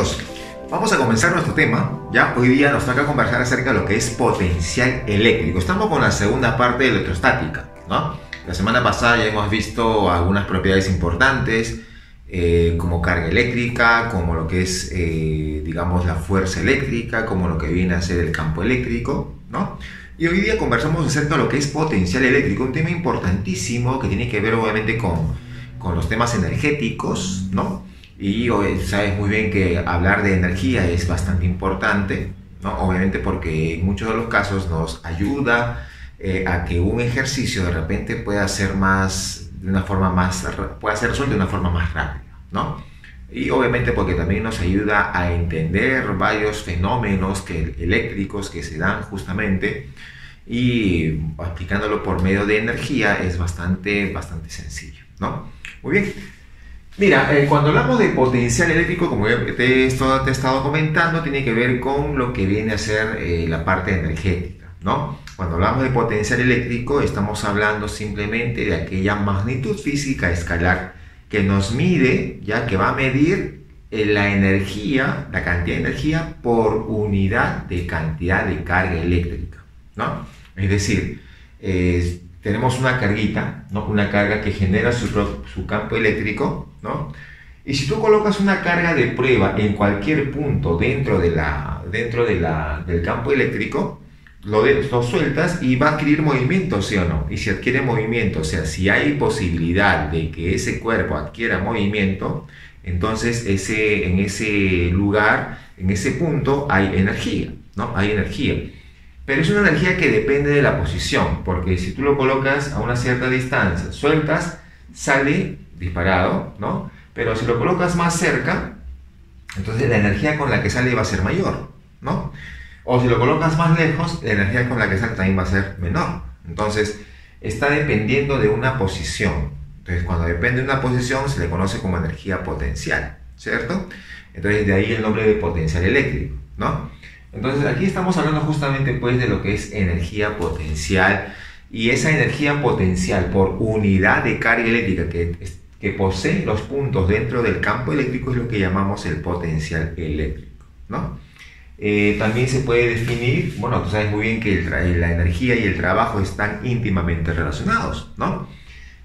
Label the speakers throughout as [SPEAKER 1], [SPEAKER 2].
[SPEAKER 1] amigos, vamos a comenzar nuestro tema. Ya hoy día nos toca conversar acerca de lo que es potencial eléctrico. Estamos con la segunda parte de electrostática, ¿no? La semana pasada ya hemos visto algunas propiedades importantes, como carga eléctrica, como lo que es, digamos, la fuerza eléctrica, como lo que viene a ser el campo eléctrico, ¿no? Y hoy día conversamos acerca de lo que es potencial eléctrico, un tema importantísimo que tiene que ver obviamente con los temas energéticos, ¿no? Y sabes muy bien que hablar de energía es bastante importante, ¿no? Obviamente porque en muchos de los casos nos ayuda a que un ejercicio de repente pueda ser pueda ser resuelto de una forma más rápida, ¿no? Y obviamente porque también nos ayuda a entender varios fenómenos eléctricos que se dan justamente, y aplicándolo por medio de energía es bastante sencillo, ¿no? Muy bien. Mira, cuando hablamos de potencial eléctrico, como te he estado comentando, tiene que ver con lo que viene a ser la parte energética, ¿no? Cuando hablamos de potencial eléctrico, estamos hablando simplemente de aquella magnitud física escalar que nos mide, ya que va a medir la energía, la cantidad de energía por unidad de cantidad de carga eléctrica, ¿no? Es decir, tenemos una carguita, ¿no? Una carga que genera su campo eléctrico, ¿no? Y si tú colocas una carga de prueba en cualquier punto dentro del campo eléctrico, lo sueltas y va a adquirir movimiento, ¿sí o no? Y si adquiere movimiento, o sea, si hay posibilidad de que ese cuerpo adquiera movimiento, entonces en ese lugar, en ese punto, hay energía, ¿no? Hay energía. Pero es una energía que depende de la posición, porque si tú lo colocas a una cierta distancia, sueltas, sale disparado, ¿no? Pero si lo colocas más cerca, entonces la energía con la que sale va a ser mayor, ¿no? O si lo colocas más lejos, la energía con la que sale también va a ser menor. Entonces, está dependiendo de una posición. Entonces, cuando depende de una posición, se le conoce como energía potencial, ¿cierto? Entonces, de ahí el nombre de potencial eléctrico, ¿no? Entonces, aquí estamos hablando justamente pues de lo que es energía potencial, y esa energía potencial por unidad de carga eléctrica que posee los puntos dentro del campo eléctrico es lo que llamamos el potencial eléctrico, ¿no? También se puede definir, bueno, tú sabes muy bien que la energía y el trabajo están íntimamente relacionados, ¿no?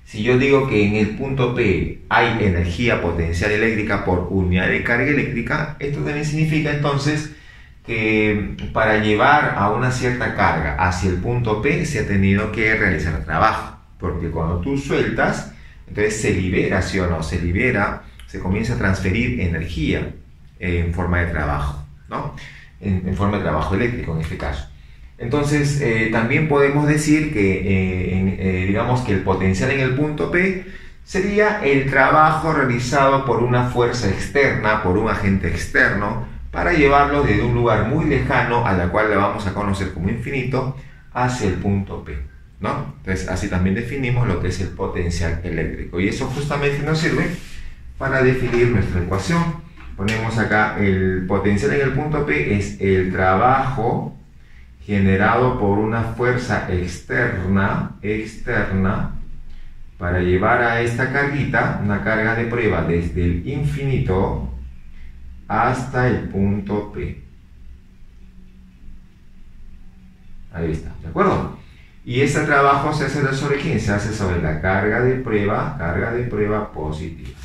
[SPEAKER 1] Si yo digo que en el punto P hay energía potencial eléctrica por unidad de carga eléctrica, esto también significa entonces que para llevar a una cierta carga hacia el punto P se ha tenido que realizar trabajo, porque cuando tú sueltas, entonces se libera, ¿sí o no? Se libera, se comienza a transferir energía en forma de trabajo, ¿no? En forma de trabajo eléctrico en este caso. Entonces, también podemos decir que, digamos que el potencial en el punto P sería el trabajo realizado por una fuerza externa, por un agente externo, para llevarlo desde un lugar muy lejano, a la cual le vamos a conocer como infinito, hacia el punto P, ¿no? Entonces, así también definimos lo que es el potencial eléctrico. Y eso justamente nos sirve para definir nuestra ecuación. Ponemos acá el potencial en el punto P es el trabajo generado por una fuerza externa para llevar a esta carguita, una carga de prueba desde el infinito hasta el punto P. Ahí está, ¿de acuerdo? Y ese trabajo se hace sobre quién? Se hace sobre la carga de prueba positiva.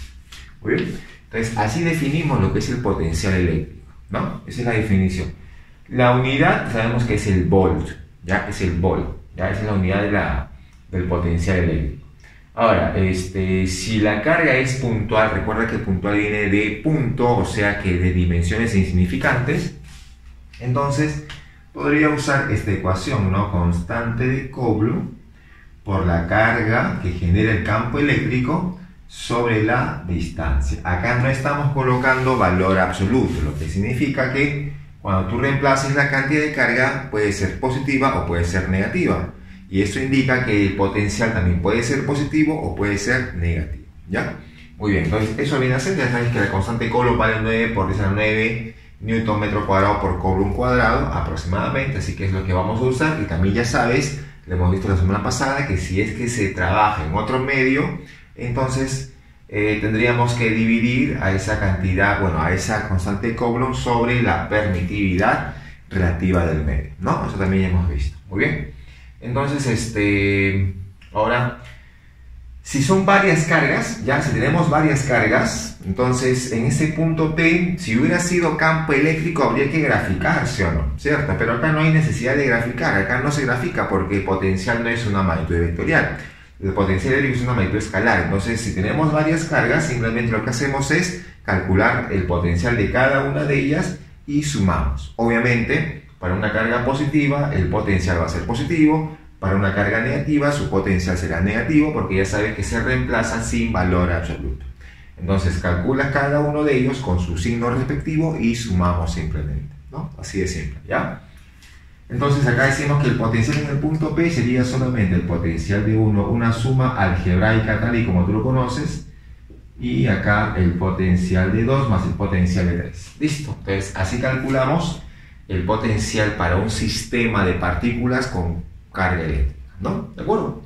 [SPEAKER 1] Muy bien. Entonces, así definimos lo que es el potencial eléctrico, ¿no? Esa es la definición. La unidad sabemos que es el volt, ¿ya? Es el volt, ¿ya? Esa es la unidad del potencial eléctrico. Ahora, si la carga es puntual, recuerda que puntual viene de punto, o sea que de dimensiones insignificantes, entonces podría usar esta ecuación, ¿no? Constante de Coulomb por la carga que genera el campo eléctrico sobre la distancia. Acá no estamos colocando valor absoluto, lo que significa que cuando tú reemplaces la cantidad de carga puede ser positiva o puede ser negativa, y eso indica que el potencial también puede ser positivo o puede ser negativo, ¿ya? Muy bien, entonces eso viene a ser, ya sabes que la constante de Coulomb vale 9 por 10 a la 9 newton metro cuadrado por Coulomb cuadrado aproximadamente, así que es lo que vamos a usar. Y también ya sabes, lo hemos visto la semana pasada, que si es que se trabaja en otro medio, entonces tendríamos que dividir a esa cantidad, bueno, a esa constante de Coulomb sobre la permitividad relativa del medio, ¿no? Eso también ya hemos visto. Muy bien. Entonces, ahora, si son varias cargas, ya si tenemos varias cargas, entonces en ese punto P, si hubiera sido campo eléctrico, habría que graficar, ¿sí o no? ¿Cierto? Pero acá no hay necesidad de graficar, acá no se grafica porque el potencial no es una magnitud vectorial. El potencial eléctrico es una magnitud escalar. Entonces, si tenemos varias cargas, simplemente lo que hacemos es calcular el potencial de cada una de ellas y sumamos. Obviamente, para una carga positiva, el potencial va a ser positivo. Para una carga negativa, su potencial será negativo porque ya sabes que se reemplaza sin valor absoluto. Entonces, calculas cada uno de ellos con su signo respectivo y sumamos simplemente, ¿no? Así de simple, ¿ya? Entonces, acá decimos que el potencial en el punto P sería solamente el potencial de 1, una suma algebraica tal y como tú lo conoces, y acá el potencial de 2 más el potencial de 3. Listo. Entonces, así calculamos el potencial para un sistema de partículas con carga eléctrica, ¿no? ¿De acuerdo?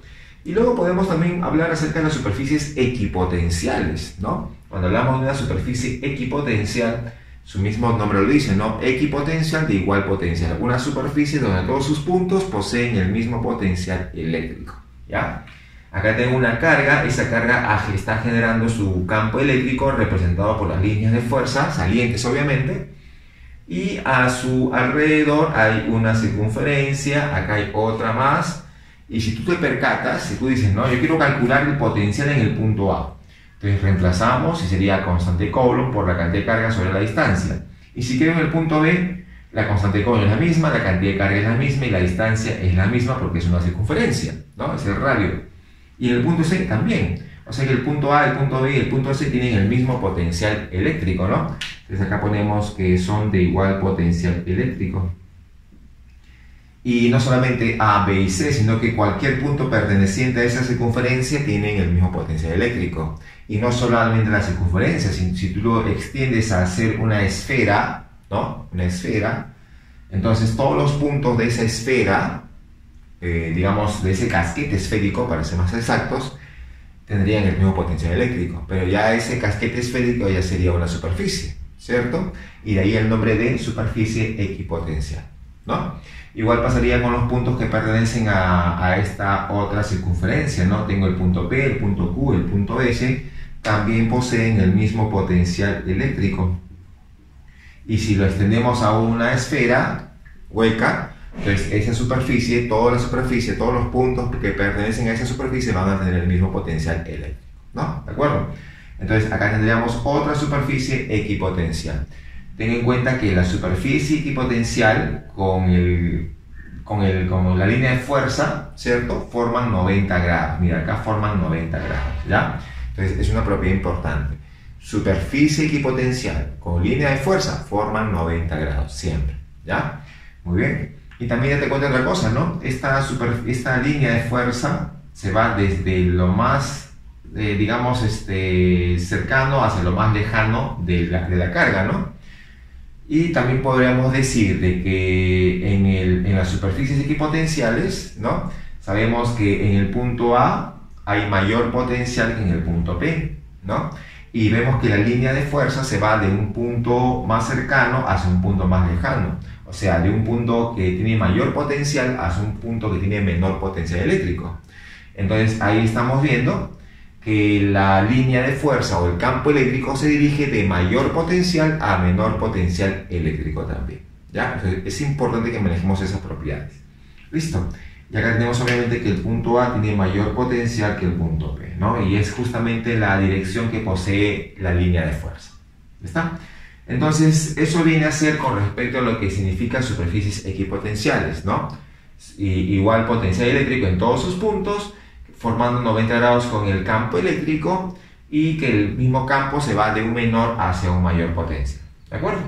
[SPEAKER 1] Y luego podemos también hablar acerca de las superficies equipotenciales, ¿no? Cuando hablamos de una superficie equipotencial, su mismo nombre lo dice, ¿no? Equipotencial de igual potencial. Una superficie donde todos sus puntos poseen el mismo potencial eléctrico, ¿ya? Acá tengo una carga, esa carga está generando su campo eléctrico representado por las líneas de fuerza, salientes obviamente, y a su alrededor hay una circunferencia, acá hay otra más, y si tú te percatas, si tú dices, no, yo quiero calcular el potencial en el punto A, entonces reemplazamos y sería constante de Coulomb por la cantidad de carga sobre la distancia. Y si quiero en el punto B, la constante de Coulomb es la misma, la cantidad de carga es la misma y la distancia es la misma porque es una circunferencia, ¿no? Es el radio. Y en el punto C también. O sea que el punto A, el punto B y el punto C tienen el mismo potencial eléctrico, ¿no? Entonces acá ponemos que son de igual potencial eléctrico. Y no solamente A, B y C, sino que cualquier punto perteneciente a esa circunferencia tienen el mismo potencial eléctrico. Y no solamente la circunferencia, si tú lo extiendes a hacer una esfera, ¿no? Una esfera, entonces todos los puntos de esa esfera, digamos, de ese casquete esférico, para ser más exactos, tendrían el mismo potencial eléctrico. Pero ya ese casquete esférico ya sería una superficie, ¿cierto? Y de ahí el nombre de superficie equipotencial, ¿no? Igual pasaría con los puntos que pertenecen a esta otra circunferencia, ¿no? Tengo el punto P, el punto Q, el punto S, también poseen el mismo potencial eléctrico. Y si lo extendemos a una esfera hueca, entonces esa superficie, toda la superficie, todos los puntos que pertenecen a esa superficie van a tener el mismo potencial eléctrico, ¿no? ¿De acuerdo? Entonces acá tendríamos otra superficie equipotencial. Ten en cuenta que la superficie equipotencial con la línea de fuerza, ¿cierto? Forman 90 grados. Mira, acá forman 90 grados, ¿ya? Entonces es una propiedad importante. Superficie equipotencial con línea de fuerza forman 90 grados, siempre, ¿ya? Muy bien. Y también date cuenta de otra cosa, ¿no? Esta línea de fuerza se va desde lo más, digamos, cercano hacia lo más lejano de la carga, ¿no? Y también podríamos decir de que en las superficies equipotenciales, ¿no? Sabemos que en el punto A hay mayor potencial que en el punto P, ¿no? Y vemos que la línea de fuerza se va de un punto más cercano hacia un punto más lejano. O sea, de un punto que tiene mayor potencial hacia un punto que tiene menor potencial eléctrico. Entonces ahí estamos viendo que la línea de fuerza o el campo eléctrico se dirige de mayor potencial a menor potencial eléctrico también, ¿ya? Entonces es importante que manejemos esas propiedades. ¿Listo? Y acá tenemos obviamente que el punto A tiene mayor potencial que el punto P, ¿no? Y es justamente la dirección que posee la línea de fuerza. ¿Está? Entonces, eso viene a ser con respecto a lo que significan superficies equipotenciales, ¿no? Igual potencial eléctrico en todos sus puntos, formando 90 grados con el campo eléctrico y que el mismo campo se va de un menor hacia un mayor potencia. ¿De acuerdo?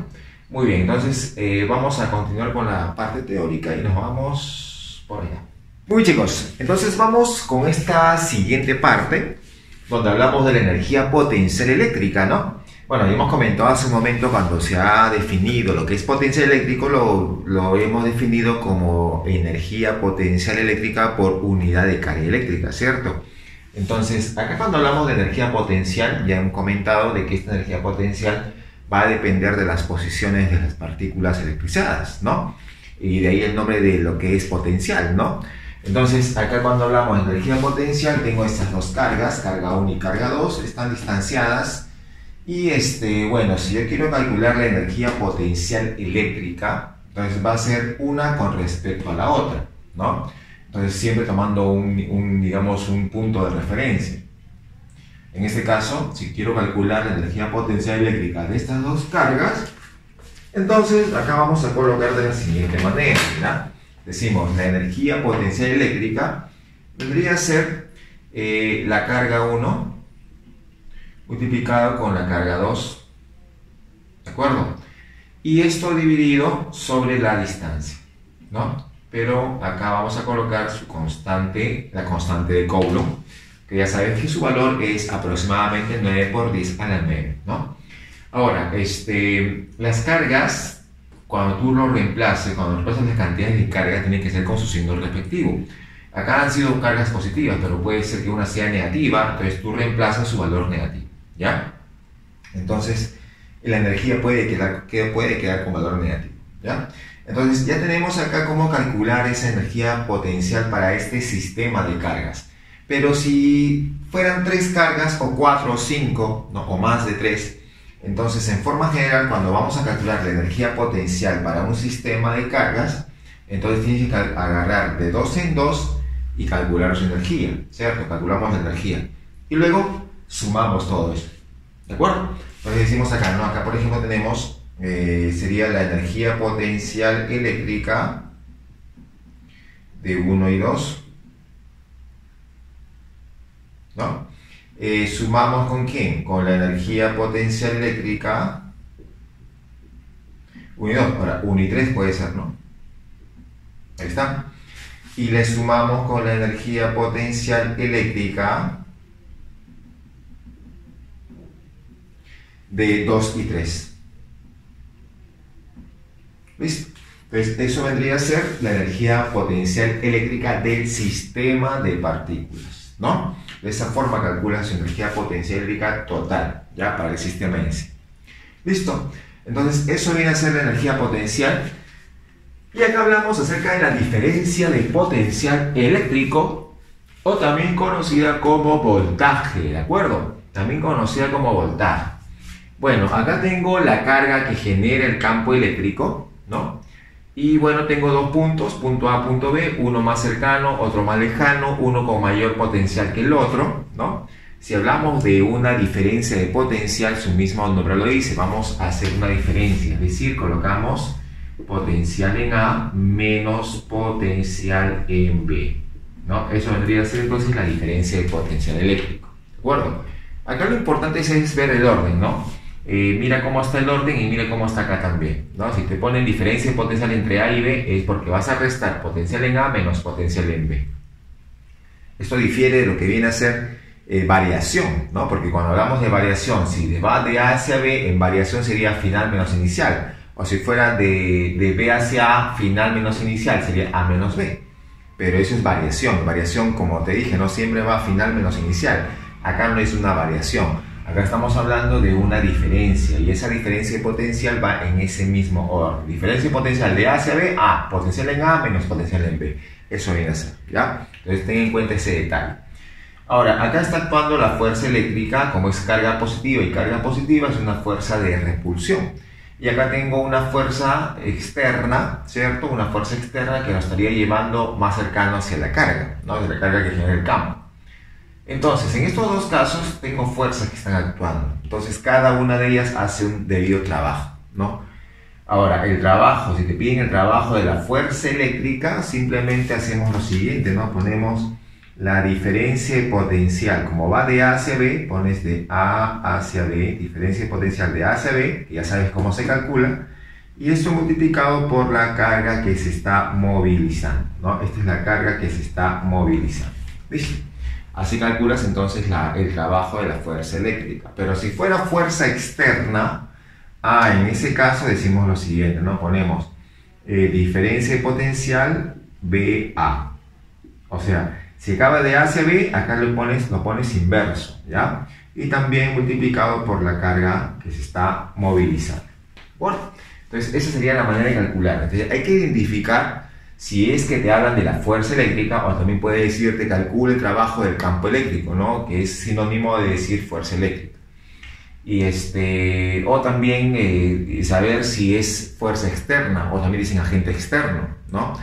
[SPEAKER 1] Muy bien, entonces vamos a continuar con la parte teórica y nos vamos por allá. Muy bien, chicos, entonces vamos con esta siguiente parte donde hablamos de la energía potencial eléctrica, ¿no? Bueno, ya hemos comentado hace un momento cuando se ha definido lo que es potencial eléctrico, lo hemos definido como energía potencial eléctrica por unidad de carga eléctrica, ¿cierto? Entonces, acá cuando hablamos de energía potencial, ya hemos comentado de que esta energía potencial va a depender de las posiciones de las partículas electrizadas, ¿no? Y de ahí el nombre de lo que es potencial, ¿no? Entonces, acá cuando hablamos de energía potencial, tengo estas dos cargas, carga 1 y carga 2, están distanciadas. Y bueno, si yo quiero calcular la energía potencial eléctrica, entonces va a ser una con respecto a la otra, ¿no? Entonces siempre tomando digamos, un punto de referencia. En este caso, si quiero calcular la energía potencial eléctrica de estas dos cargas, entonces acá vamos a colocar de la siguiente manera, ¿verdad? Decimos, la energía potencial eléctrica vendría a ser la carga 1 multiplicado con la carga 2, ¿de acuerdo? Y esto dividido sobre la distancia, ¿no? Pero acá vamos a colocar su constante, la constante de Coulomb, que ya sabes que su valor es aproximadamente 9 por 10 a la 9, ¿no? Ahora, las cargas, cuando tú lo reemplaces, cuando reemplazas las cantidades de carga, tienen que ser con su signo respectivo. Acá han sido cargas positivas, pero puede ser que una sea negativa, entonces tú reemplazas su valor negativo, ¿ya? Entonces, la energía puede quedar con valor negativo, ¿ya? Entonces, ya tenemos acá cómo calcular esa energía potencial para este sistema de cargas. Pero si fueran 3 cargas, o 4 o 5, ¿no? O más de 3, entonces, en forma general, cuando vamos a calcular la energía potencial para un sistema de cargas, entonces tienes que agarrar de 2 en 2 y calcular su energía, ¿cierto? Calculamos la energía. Y luego sumamos todo eso, ¿de acuerdo? Entonces decimos acá, ¿no? Acá, por ejemplo, tenemos, sería la energía potencial eléctrica de 1 y 2, ¿no? Sumamos ¿con quién? Con la energía potencial eléctrica 1 y 2, ahora 1 y 3 puede ser, ¿no? Ahí está. Y le sumamos con la energía potencial eléctrica de 2 y 3. ¿Listo? Entonces, eso vendría a ser la energía potencial eléctrica del sistema de partículas, ¿no? De esa forma calcula su energía potencial eléctrica total, ya, para el sistema en sí. ¿Listo? Entonces, eso viene a ser la energía potencial. Y acá hablamos acerca de la diferencia de potencial eléctrico, o también conocida como voltaje, ¿de acuerdo? También conocida como voltaje. Bueno, acá tengo la carga que genera el campo eléctrico, ¿no? Y bueno, tengo dos puntos, punto A, punto B, uno más cercano, otro más lejano, uno con mayor potencial que el otro, ¿no? Si hablamos de una diferencia de potencial, su mismo nombre lo dice, vamos a hacer una diferencia, es decir, colocamos potencial en A menos potencial en B, ¿no? Eso vendría a ser entonces la diferencia de potencial eléctrico, ¿de acuerdo? Acá lo importante es ver el orden, ¿no? Mira cómo está el orden y mira cómo está acá también, ¿no? Si te ponen diferencia de potencial entre A y B es porque vas a restar potencial en A menos potencial en B. Esto difiere de lo que viene a ser variación, ¿no? Porque cuando hablamos de variación, si va de A hacia B, en variación sería final menos inicial. O si fuera de B hacia A, final menos inicial, sería A menos B. Pero eso es variación. Variación, como te dije, no siempre va final menos inicial. Acá no es una variación. Acá estamos hablando de una diferencia. Y esa diferencia de potencial va en ese mismo orden. Diferencia de potencial de A hacia B, A. Potencial en A menos potencial en B. Eso viene a ser, ¿ya? Entonces ten en cuenta ese detalle. Ahora, acá está actuando la fuerza eléctrica, como es carga positiva y carga positiva, es una fuerza de repulsión. Y acá tengo una fuerza externa, ¿cierto? Una fuerza externa que nos estaría llevando más cercano hacia la carga, ¿no? Hacia la carga que genera el campo. Entonces, en estos dos casos tengo fuerzas que están actuando. Entonces, cada una de ellas hace un debido trabajo, ¿no? Ahora, el trabajo, si te piden el trabajo de la fuerza eléctrica, simplemente hacemos lo siguiente, ¿no? Ponemos la diferencia de potencial, como va de A hacia B, pones de A hacia B, diferencia de potencial de A hacia B, que ya sabes cómo se calcula, y esto multiplicado por la carga que se está movilizando, ¿no? Esta es la carga que se está movilizando. ¿Listo? Así calculas entonces el trabajo de la fuerza eléctrica. Pero si fuera fuerza externa, en ese caso decimos lo siguiente, ¿no? Ponemos diferencia de potencial BA. O sea, Si acaba de A hacia B, acá lo pones inverso, ¿ya? Y también multiplicado por la carga que se está movilizando. Bueno, entonces esa sería la manera de calcular. Entonces hay que identificar si es que te hablan de la fuerza eléctrica, o también puede decirte calcula el trabajo del campo eléctrico, ¿no? Que es sinónimo de decir fuerza eléctrica. Y o también saber si es fuerza externa, o también dicen agente externo, ¿no?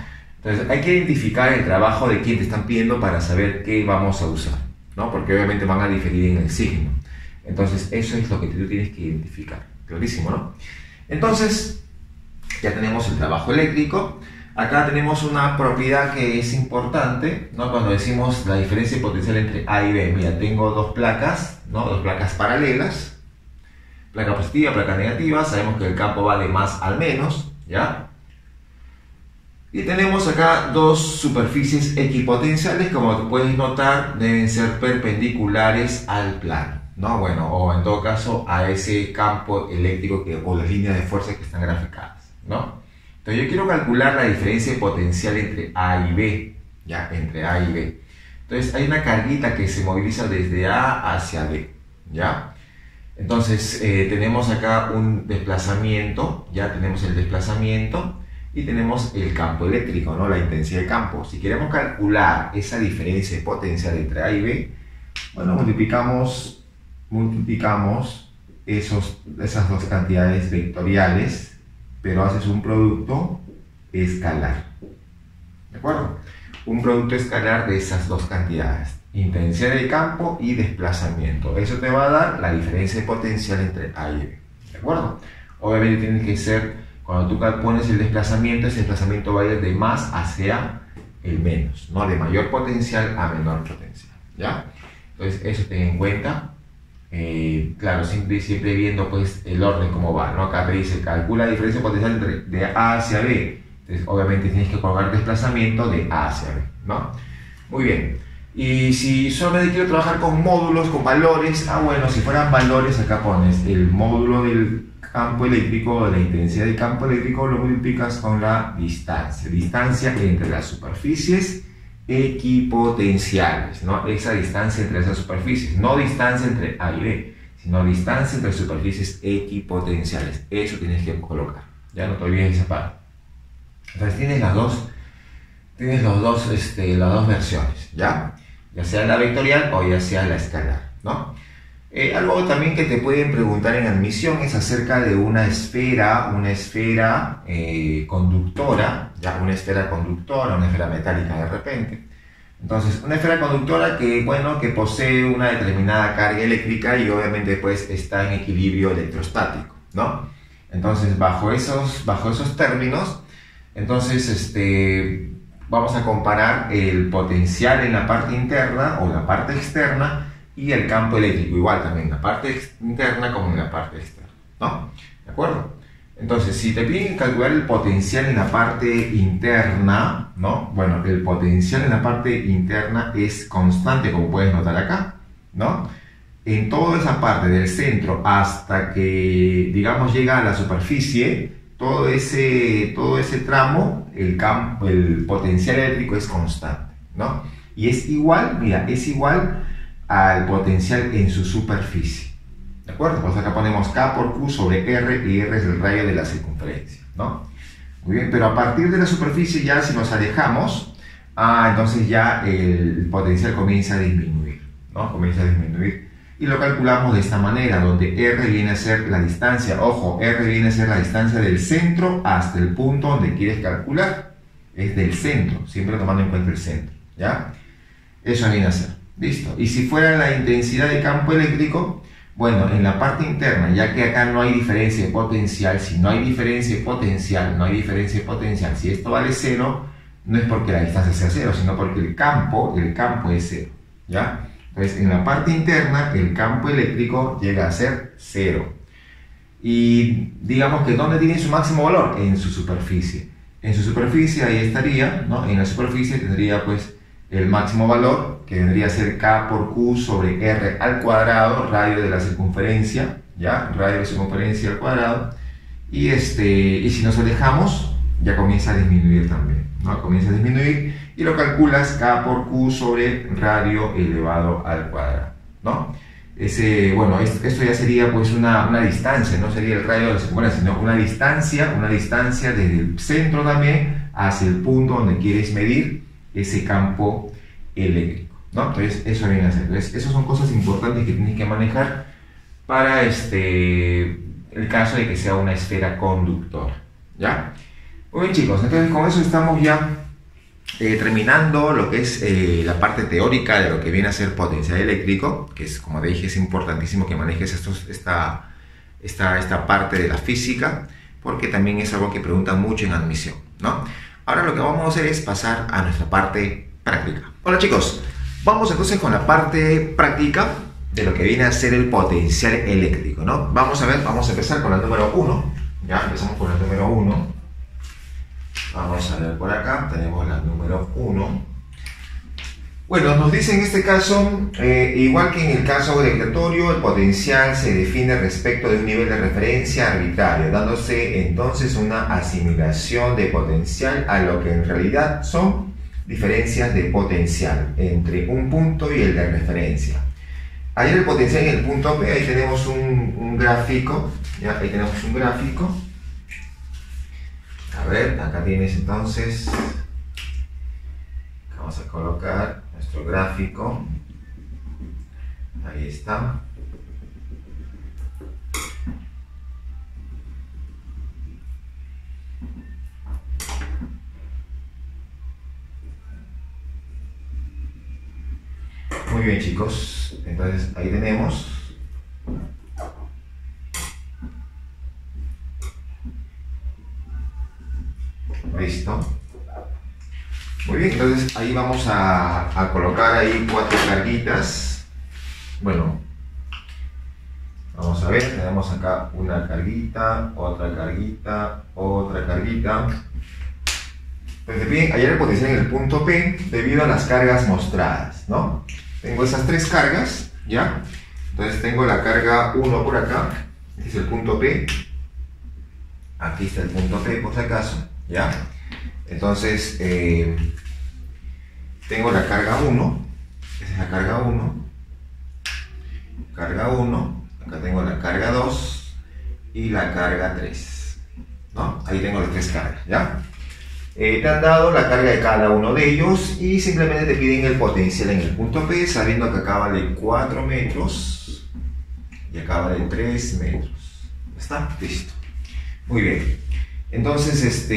[SPEAKER 1] Entonces hay que identificar el trabajo de quién te están pidiendo para saber qué vamos a usar, ¿no? Porque obviamente van a diferir en el signo. Entonces eso es lo que tú tienes que identificar. Clarísimo, ¿no? Entonces ya tenemos el trabajo eléctrico. Acá tenemos una propiedad que es importante, ¿no? Cuando decimos la diferencia de potencial entre A y B. Mira, tengo dos placas, ¿no? Dos placas paralelas. Placa positiva, placa negativa. Sabemos que el campo va de más al menos, ¿ya? Y tenemos acá dos superficies equipotenciales, como tú puedes notar, deben ser perpendiculares al plano, ¿no? Bueno, o en todo caso a ese campo eléctrico o las líneas de fuerza que están graficadas, ¿no? Entonces yo quiero calcular la diferencia de potencial entre A y B, ¿ya? Entre A y B. Entonces hay una carguita que se moviliza desde A hacia B, ¿ya? Entonces tenemos acá un desplazamiento, ya tenemos el desplazamiento. Y tenemos el campo eléctrico, ¿no? La intensidad de campo. Si queremos calcular esa diferencia de potencial entre A y B, bueno, multiplicamos esas dos cantidades vectoriales, pero haces un producto escalar. ¿De acuerdo? Un producto escalar de esas dos cantidades. Intensidad de campo y desplazamiento. Eso te va a dar la diferencia de potencial entre A y B. ¿De acuerdo? Obviamente tiene que ser... Cuando tú pones el desplazamiento, ese desplazamiento va a ir de más hacia el menos, ¿no? De mayor potencial a menor potencial, ¿ya? Entonces, eso ten en cuenta. Claro, siempre viendo pues el orden cómo va, ¿no? Acá te dice, calcula la diferencia potencial de A hacia B. Entonces, obviamente tienes que colocar desplazamiento de A hacia B, ¿no? Muy bien. Y si solamente quiero trabajar con módulos, con valores, bueno, si fueran valores, acá pones el módulo del campo eléctrico, la intensidad del campo eléctrico, lo multiplicas con la distancia entre las superficies equipotenciales, ¿no? Esa distancia entre esas superficies, no distancia entre A y B, sino distancia entre superficies equipotenciales. Eso tienes que colocar, ya no te olvides esa parte. Entonces tienes las dos versiones, ¿ya? Ya sea la vectorial o ya sea la escalar, ¿no? Algo también que te pueden preguntar en admisión es acerca de una esfera conductora, ya una esfera metálica de repente. Entonces, una esfera conductora que posee una determinada carga eléctrica y obviamente pues está en equilibrio electrostático, ¿no? Entonces, bajo esos términos, entonces vamos a comparar el potencial en la parte interna o la parte externa y el campo eléctrico, igual también en la parte interna como en la parte externa, ¿no? ¿De acuerdo? Entonces, si te piden calcular el potencial en la parte interna, ¿no? Bueno, el potencial en la parte interna es constante, como puedes notar acá, ¿no? En toda esa parte del centro hasta que, digamos, llega a la superficie, todo ese tramo, el potencial eléctrico es constante, ¿no? Y es igual, mira, es igual al potencial en su superficie, ¿de acuerdo? Pues acá ponemos K por Q sobre R, y R es el radio de la circunferencia, ¿no? Muy bien, pero a partir de la superficie ya si nos alejamos, entonces ya el potencial comienza a disminuir, ¿no? Comienza a disminuir. Y lo calculamos de esta manera, donde R viene a ser la distancia, ojo, R viene a ser la distancia del centro hasta el punto donde quieres calcular. Es del centro, siempre tomando en cuenta el centro, ¿ya? Eso viene a ser, listo. Y si fuera la intensidad de campo eléctrico, bueno, en la parte interna, ya que acá no hay diferencia de potencial, si no hay diferencia de potencial, si esto vale 0, no es porque la distancia sea 0, sino porque el campo es 0, ¿ya? Entonces, en la parte interna, el campo eléctrico llega a ser 0. Y digamos que ¿dónde tiene su máximo valor? En su superficie. En su superficie ahí estaría, ¿no? En la superficie tendría pues el máximo valor, que vendría a ser K por Q sobre R al cuadrado, radio de la circunferencia, ¿ya? Radio de circunferencia al cuadrado. Y si nos alejamos, ya comienza a disminuir también, ¿no? Comienza a disminuir. y lo calculas K por Q sobre radio elevado al cuadrado, ¿no? Bueno, esto ya sería pues una distancia, no sería el radio de la circunferencia, sino una distancia desde el centro también hacia el punto donde quieres medir ese campo eléctrico, ¿no? Entonces eso viene a ser. Entonces, esas son cosas importantes que tienes que manejar para el caso de que sea una esfera conductora, ¿ya? Muy bien, chicos, entonces con eso estamos ya terminando lo que es la parte teórica de lo que viene a ser potencial eléctrico, que es, como te dije, es importantísimo que manejes esta parte de la física, porque también es algo que preguntan mucho en admisión, ¿no? Ahora lo que vamos a hacer es pasar a nuestra parte práctica. Hola, chicos, vamos entonces con la parte práctica de lo que viene a ser el potencial eléctrico, ¿no? Vamos a empezar con la número 1. Ya empezamos con la número 1. Vamos a ver por acá, tenemos la número 1. Bueno, nos dice en este caso, igual que en el caso gravitatorio, el potencial se define respecto de un nivel de referencia arbitrario, dándose entonces una asimilación de potencial a lo que en realidad son diferencias de potencial entre un punto y el de referencia. Ahí el potencial en el punto P, ahí tenemos un gráfico, ¿ya? Ahí tenemos un gráfico. A ver, acá tienes entonces, vamos a colocar nuestro gráfico, ahí está. Muy bien, chicos, entonces ahí tenemos. Listo. Muy bien, entonces ahí vamos a colocar ahí 4 carguitas. Bueno, vamos a ver, tenemos acá una carguita, otra carguita, otra carguita. Entonces bien, hallar el potencial en el punto P debido a las cargas mostradas, ¿no? Tengo esas 3 cargas, ¿ya? Entonces tengo la carga 1 por acá, este es el punto P. Aquí está el punto P por si acaso, ¿ya? Entonces tengo la carga 1, esa es la carga 1, acá tengo la carga 2 y la carga 3, ¿no? Ahí tengo las 3 cargas, ¿ya? Te han dado la carga de cada uno de ellos y simplemente te piden el potencial en el punto P, sabiendo que acá vale 4 metros y acá vale 3 metros. ¿Está? Listo. Muy bien. Entonces,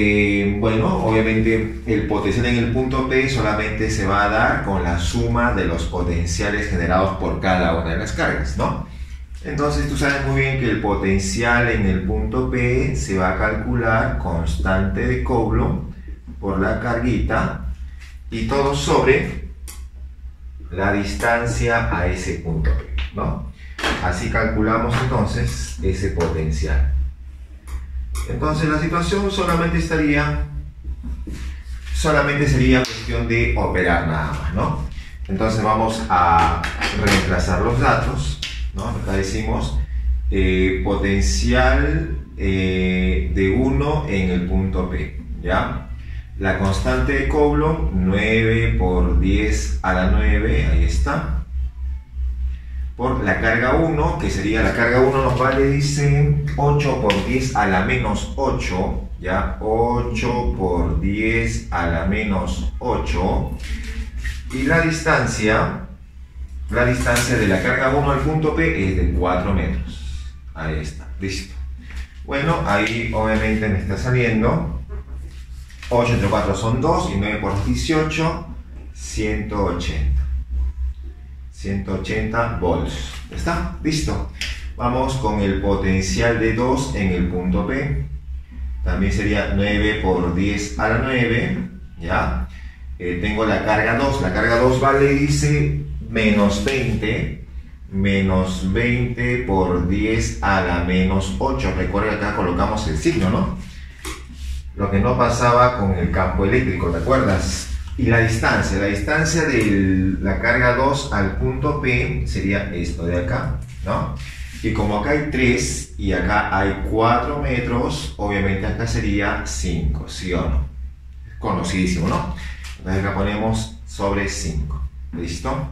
[SPEAKER 1] bueno, obviamente el potencial en el punto P solamente se va a dar con la suma de los potenciales generados por cada una de las cargas, ¿no? Entonces tú sabes muy bien que el potencial en el punto P se va a calcular constante de Coulomb por la carguita y todo sobre la distancia a ese punto P, ¿no? Así calculamos entonces ese potencial. Entonces la situación solamente sería cuestión de operar nada más, ¿no? Entonces vamos a reemplazar los datos, ¿no? Acá decimos potencial de 1 en el punto P, ¿ya? La constante de Coulomb, 9 por 10 a la 9, ahí está. Por la carga 1, que sería la carga 1 nos vale, dice, 8 por 10 a la menos 8, ¿ya? 8 por 10 a la menos 8. Y la distancia de la carga 1 al punto P es de 4 metros. Ahí está, listo. Bueno, ahí obviamente me está saliendo 8 entre 4 son 2 y 9 por 18, 180. 180 volts. ¿Está? Listo. Vamos con el potencial de 2 en el punto P. También sería 9 por 10 a la 9. ¿Ya? Tengo la carga 2. La carga 2 vale, dice, menos 20. Menos 20 por 10 a la menos 8. Recuerda que acá colocamos el signo, ¿no? Lo que no pasaba con el campo eléctrico, ¿te acuerdas? Y la distancia de la carga 2 al punto P sería esto de acá, ¿no? Y como acá hay 3 y acá hay 4 metros, obviamente acá sería 5, ¿sí o no? Conocidísimo, ¿no? Entonces acá ponemos sobre 5. ¿Listo?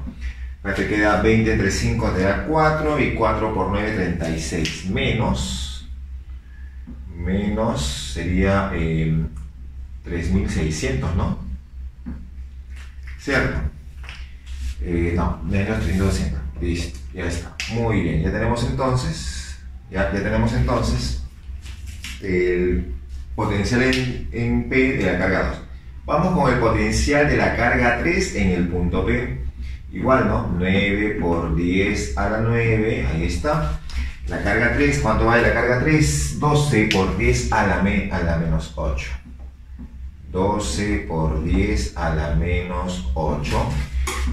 [SPEAKER 1] Acá te queda 20 entre 5 te da 4 y 4 por 9, 36. Menos sería 3600, ¿no? ¿Cierto? No, menos 3200. Listo, ya está. Muy bien, ya tenemos entonces el potencial en P de la carga 2. Vamos con el potencial de la carga 3 en el punto P. Igual, ¿no? 9 por 10 a la 9, ahí está. La carga 3, ¿cuánto vale la carga 3? 12 por 10 a la menos 8. 12 por 10 a la menos 8.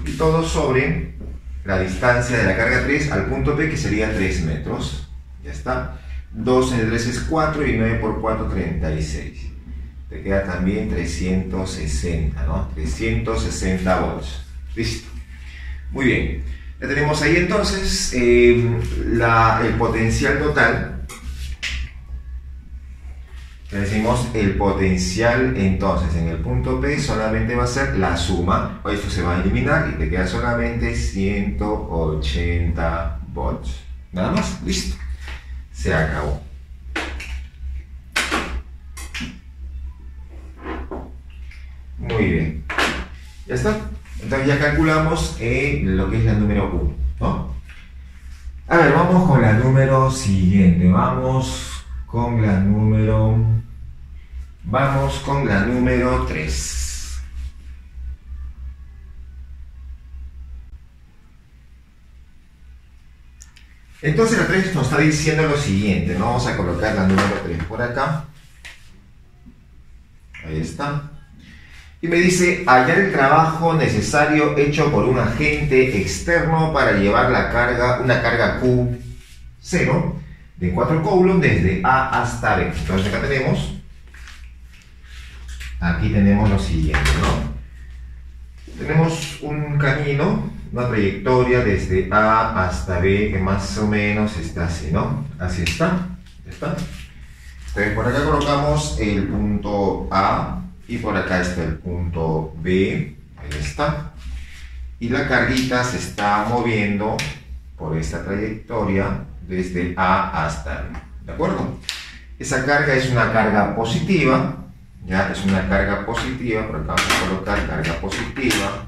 [SPEAKER 1] Y todo sobre la distancia de la carga 3 al punto P, que sería 3 metros. Ya está. 2 entre 3 es 4 y 9 por 4, 36. Te queda también 360, ¿no? 360 volts. Listo. Muy bien. Ya tenemos ahí entonces el potencial total. Le decimos el potencial entonces en el punto P solamente va a ser la suma. Esto se va a eliminar y te queda solamente 180 volts. Nada más. Listo. Se acabó. Muy bien. Ya está. Entonces ya calculamos lo que es la número 1, ¿no? A ver, vamos con la número siguiente. Vamos con la número 3. Entonces la 3 nos está diciendo lo siguiente, ¿no? Vamos a colocar la número 3 por acá. Ahí está. Y me dice, hallar el trabajo necesario hecho por un agente externo para llevar una carga Q0 de 4 coulombs desde A hasta B. Entonces acá aquí tenemos lo siguiente, ¿no? Tenemos un camino, una trayectoria desde A hasta B que más o menos está así, ¿no? Así está. ¿Ya está? Entonces por acá colocamos el punto A. Y por acá está el punto B, ahí está. Y la carguita se está moviendo por esta trayectoria desde A hasta B, ¿de acuerdo? Esa carga es una carga positiva, ya es una carga positiva, por acá vamos a colocar carga positiva.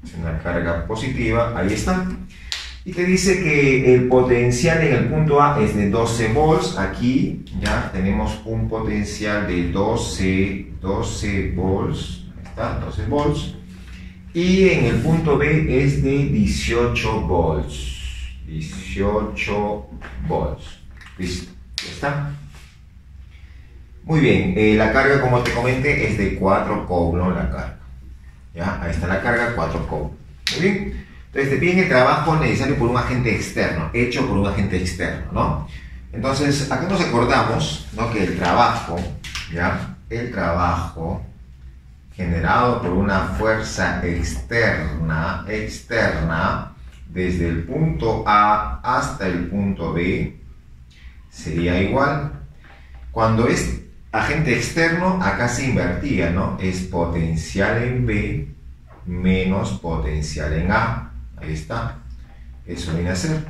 [SPEAKER 1] Es una carga positiva, ahí está. Y te dice que el potencial en el punto A es de 12 volts. Aquí ya tenemos un potencial de 12 volts. Ahí está, 12 volts. Y en el punto B es de 18 volts. 18 volts. Listo, ya está. Muy bien, la carga, como te comenté, es de 4 coulombs la carga. ¿Ya? Ahí está la carga, 4 coulombs. Muy bien. Entonces te piden el trabajo necesario por un agente externo, hecho por un agente externo, ¿no? Entonces, acá nos acordamos, ¿no? Que el trabajo generado por una fuerza externa, desde el punto A hasta el punto B, sería igual. Cuando es agente externo, acá se invertía, ¿no? Es potencial en B menos potencial en A. Ahí está, eso viene a ser.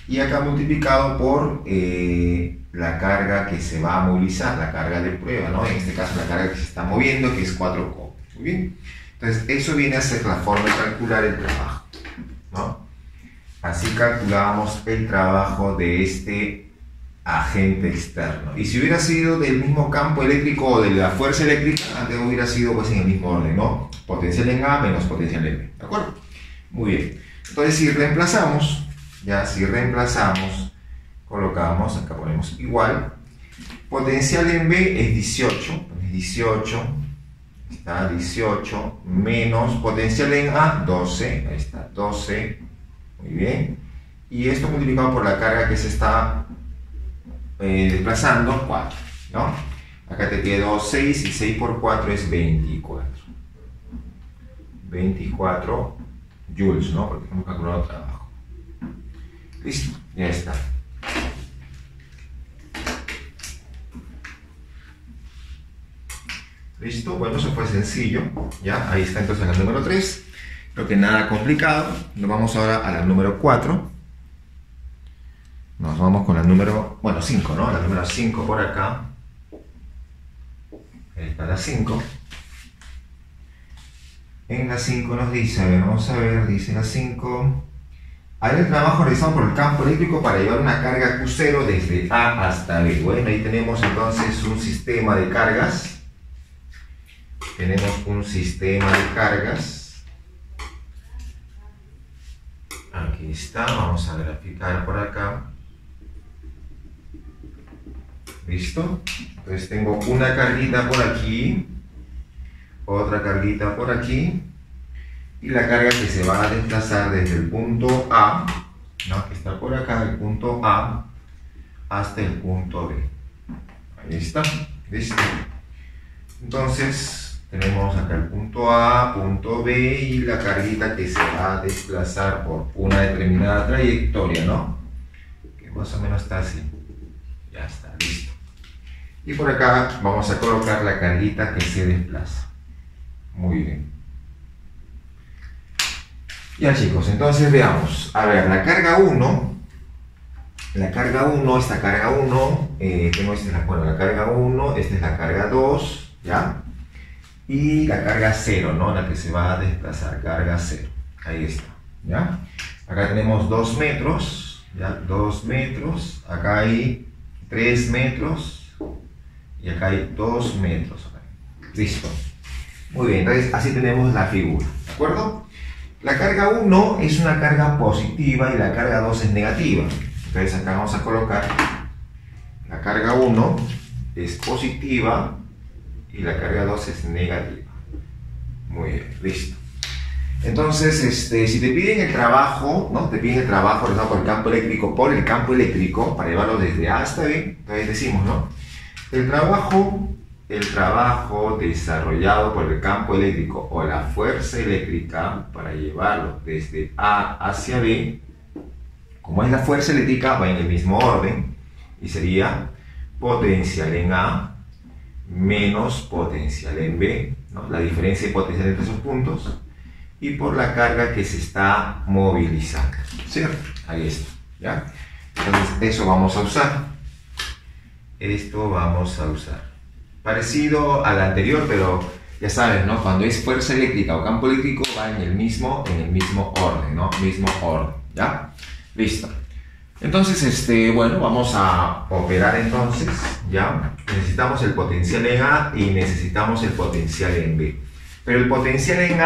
[SPEAKER 1] Y acá multiplicado por la carga que se va a movilizar, la carga de prueba, ¿no? En este caso la carga que se está moviendo, que es 4 coulombs. Muy bien. Entonces eso viene a ser la forma de calcular el trabajo, ¿no? Así calculábamos el trabajo de este agente externo. Y si hubiera sido del mismo campo eléctrico o de la fuerza eléctrica, antes hubiera sido pues en el mismo orden, ¿no? Potencial en A menos potencial en B, ¿de acuerdo? Muy bien. Entonces si reemplazamos, colocamos, acá ponemos igual, potencial en B es 18, está 18, menos potencial en A, 12, ahí está, 12, muy bien, y esto multiplicado por la carga que se está desplazando, 4, ¿no? Acá te quedó 6 y 6 por 4 es 24. 24 joules, ¿no? Porque hemos calculado trabajo. Listo, ya está. ¿Listo? Bueno, eso fue sencillo. Ya, ahí está entonces la número 3. Creo que nada complicado. Nos vamos ahora a la número 4. Nos vamos con la número, bueno, 5, ¿no? La número 5 por acá. Ahí está la 5. En la 5 nos dice, a ver, vamos a ver, dice la 5. Hay el trabajo realizado por el campo eléctrico para llevar una carga Q0 desde A hasta B. Bueno, ahí tenemos entonces un sistema de cargas. Tenemos un sistema de cargas. Aquí está, vamos a graficar por acá. ¿Listo? Entonces tengo una carguita por aquí, otra carguita por aquí, y la carga que se va a desplazar desde el punto A, ¿no? Que está por acá, el punto A, hasta el punto B. Ahí está, ¿listo? Entonces tenemos acá el punto A, punto B y la carguita que se va a desplazar por una determinada trayectoria, ¿no? Que más o menos está así. Ya está, listo. Y por acá vamos a colocar la carguita que se desplaza. Muy bien. Ya chicos, entonces veamos. A ver, la carga 1, esta carga 1, tengo bueno, la carga 1, esta es la carga 2, ¿ya? Y la carga 0, ¿no? La que se va a desplazar, carga 0. Ahí está, ¿ya? Acá tenemos 2 metros, ¿ya? 2 metros, acá hay 3 metros y acá hay 2 metros. Listo. Muy bien, entonces así tenemos la figura, ¿de acuerdo? La carga 1 es una carga positiva y la carga 2 es negativa. Entonces acá vamos a colocar la carga 1 es positiva y la carga 2 es negativa. Muy bien, listo. Entonces, si te piden el trabajo, ¿no? Te piden el trabajo realizado por el campo eléctrico, para llevarlo desde A hasta B, entonces decimos, ¿no? El trabajo desarrollado por el campo eléctrico o la fuerza eléctrica para llevarlo desde A hacia B, como es la fuerza eléctrica, va en el mismo orden y sería potencial en A menos potencial en B, ¿no? La diferencia de potencial entre esos puntos, y por la carga que se está movilizando, ¿cierto? Ahí está, ¿ya? Entonces eso vamos a usar. Esto vamos a usar. Parecido al anterior, pero ya sabes, ¿no? Cuando es fuerza eléctrica o campo eléctrico va en el mismo orden, ¿no? Mismo orden, ¿ya? Listo. Entonces, bueno, vamos a operar entonces, ¿ya? Necesitamos el potencial en A y necesitamos el potencial en B. Pero el potencial en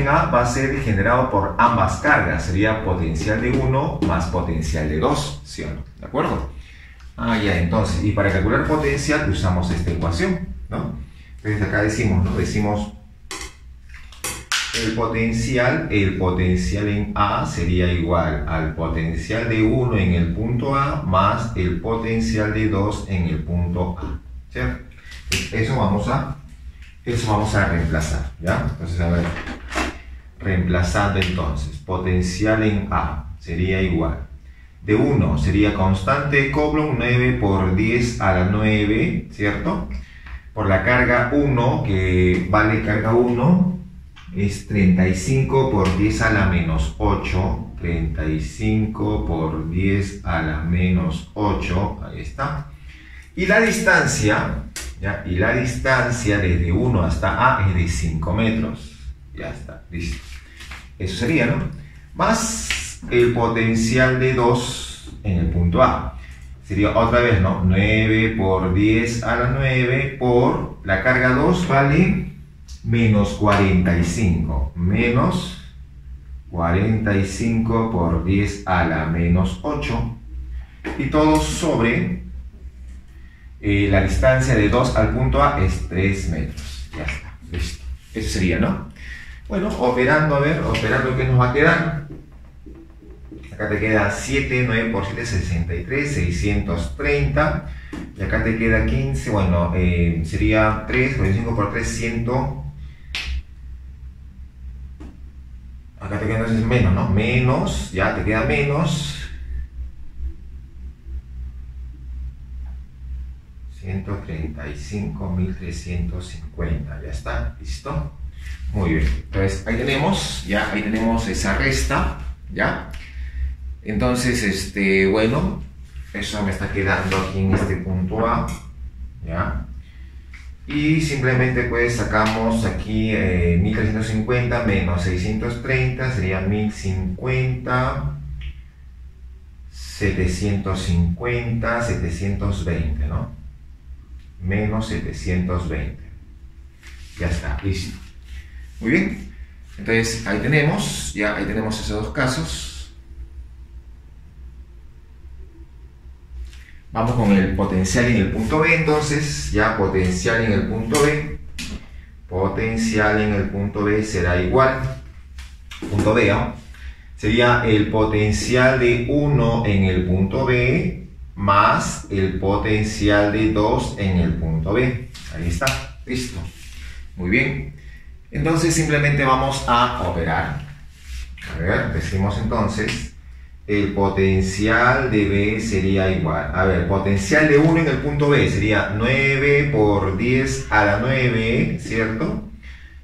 [SPEAKER 1] A va a ser generado por ambas cargas. Sería potencial de 1 más potencial de 2, ¿sí o no? ¿De acuerdo? Ya, entonces, y para calcular potencial usamos esta ecuación, ¿no? Entonces acá decimos, ¿no? Decimos el potencial en A sería igual al potencial de 1 en el punto A más el potencial de 2 en el punto A, ¿cierto? Eso vamos a reemplazar, ¿ya? Entonces, a ver, reemplazando entonces, potencial en A sería igual. De 1 sería constante de Coulomb, 9 por 10 a la 9, ¿cierto? Por la carga 1, que vale carga 1, es 35 por 10 a la menos 8. 35 por 10 a la menos 8, ahí está. Y la distancia, ¿ya? Y la distancia desde 1 hasta A es de 5 metros. Ya está, listo. Eso sería, ¿no? Más el potencial de 2 en el punto A. Sería otra vez, ¿no? 9 por 10 a la 9 por la carga 2 vale menos 45. Menos 45 por 10 a la menos 8. Y todo sobre la distancia de 2 al punto A es 3 metros. Ya está, listo. Eso sería, ¿no? Bueno, operando, a ver, operando, ¿qué nos va a quedar? Acá te queda 7, 9 por 7, 63, 630. Y acá te queda 15, bueno, sería 3, 45 por 3, 100. Acá te queda entonces menos, ¿no? Menos, ya te queda menos 135.350, ya está, listo. Muy bien, entonces ahí tenemos esa resta, ¿ya? Entonces, bueno, eso me está quedando aquí en este punto A, ¿ya? Y simplemente pues sacamos aquí 1350 menos 630 sería 1050, 750, 720, ¿no? Menos 720. Ya está, listo. Muy bien. Entonces ahí tenemos esos dos casos. Vamos con el potencial en el punto B, entonces, ya potencial en el punto B. Potencial en el punto B será igual, punto B, ¿no? Sería el potencial de 1 en el punto B más el potencial de 2 en el punto B. Ahí está, listo. Muy bien. Entonces simplemente vamos a operar. A ver, decimos entonces, el potencial de B sería igual. A ver, potencial de 1 en el punto B sería 9 por 10 a la 9, ¿cierto?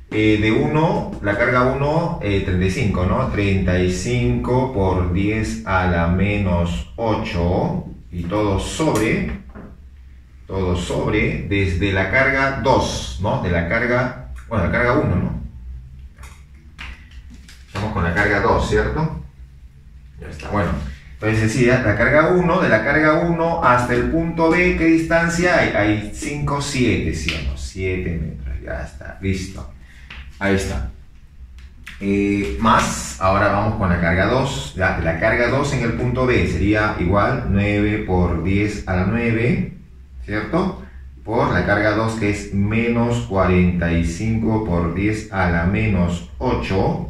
[SPEAKER 1] De 1, la carga 1, 35, ¿no? 35 por 10 a la menos 8 y todo sobre, desde la carga 2, ¿no? De la carga, bueno, la carga 1, ¿no? Estamos con la carga 2, ¿cierto? Ya está, bueno. Entonces decía, la carga 1, de la carga 1 hasta el punto B, ¿qué distancia hay? Hay 5, 7, ¿sí o no? 7 metros, ya está, listo. Ahí está. Más, ahora vamos con la carga 2. La carga 2 en el punto B sería igual 9 por 10 a la 9, ¿cierto? Por la carga 2 que es menos 45 por 10 a la menos 8.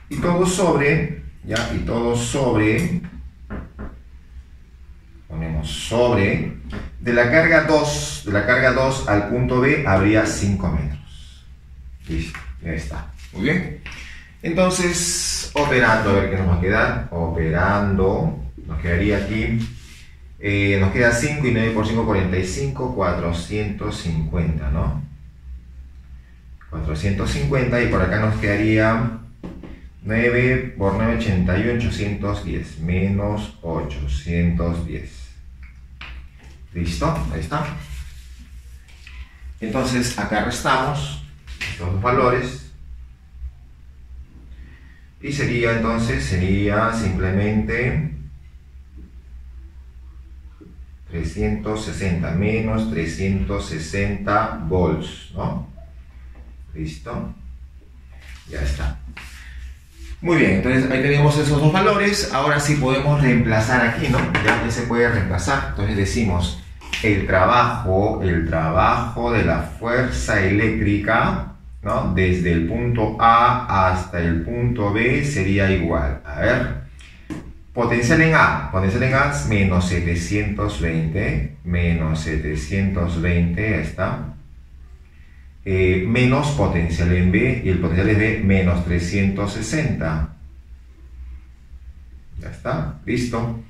[SPEAKER 1] Y todo sobre, ¿ya? Y todo sobre, ponemos sobre, de la carga 2 al punto B habría 5 metros. Listo. Ya está. Muy bien. Entonces, operando, a ver qué nos va a quedar. Operando, nos quedaría aquí. Nos queda 5 y 9 por 5, 45, 450, ¿no? 450 y por acá nos quedaría 9 por 9, 81, 810, menos 810. ¿Listo? Ahí está. Entonces, acá restamos estos dos valores y sería simplemente 360 menos 360 volts, ¿no? Listo, ya está. Muy bien, entonces ahí tenemos esos dos valores. Ahora sí podemos reemplazar aquí, ¿no? Ya se puede reemplazar. Entonces decimos el trabajo de la fuerza eléctrica, ¿no? Desde el punto A hasta el punto B sería igual. A ver, potencial en A es menos 720, ya está. Menos potencial en B, y el potencial es B, menos 360. Ya está, listo.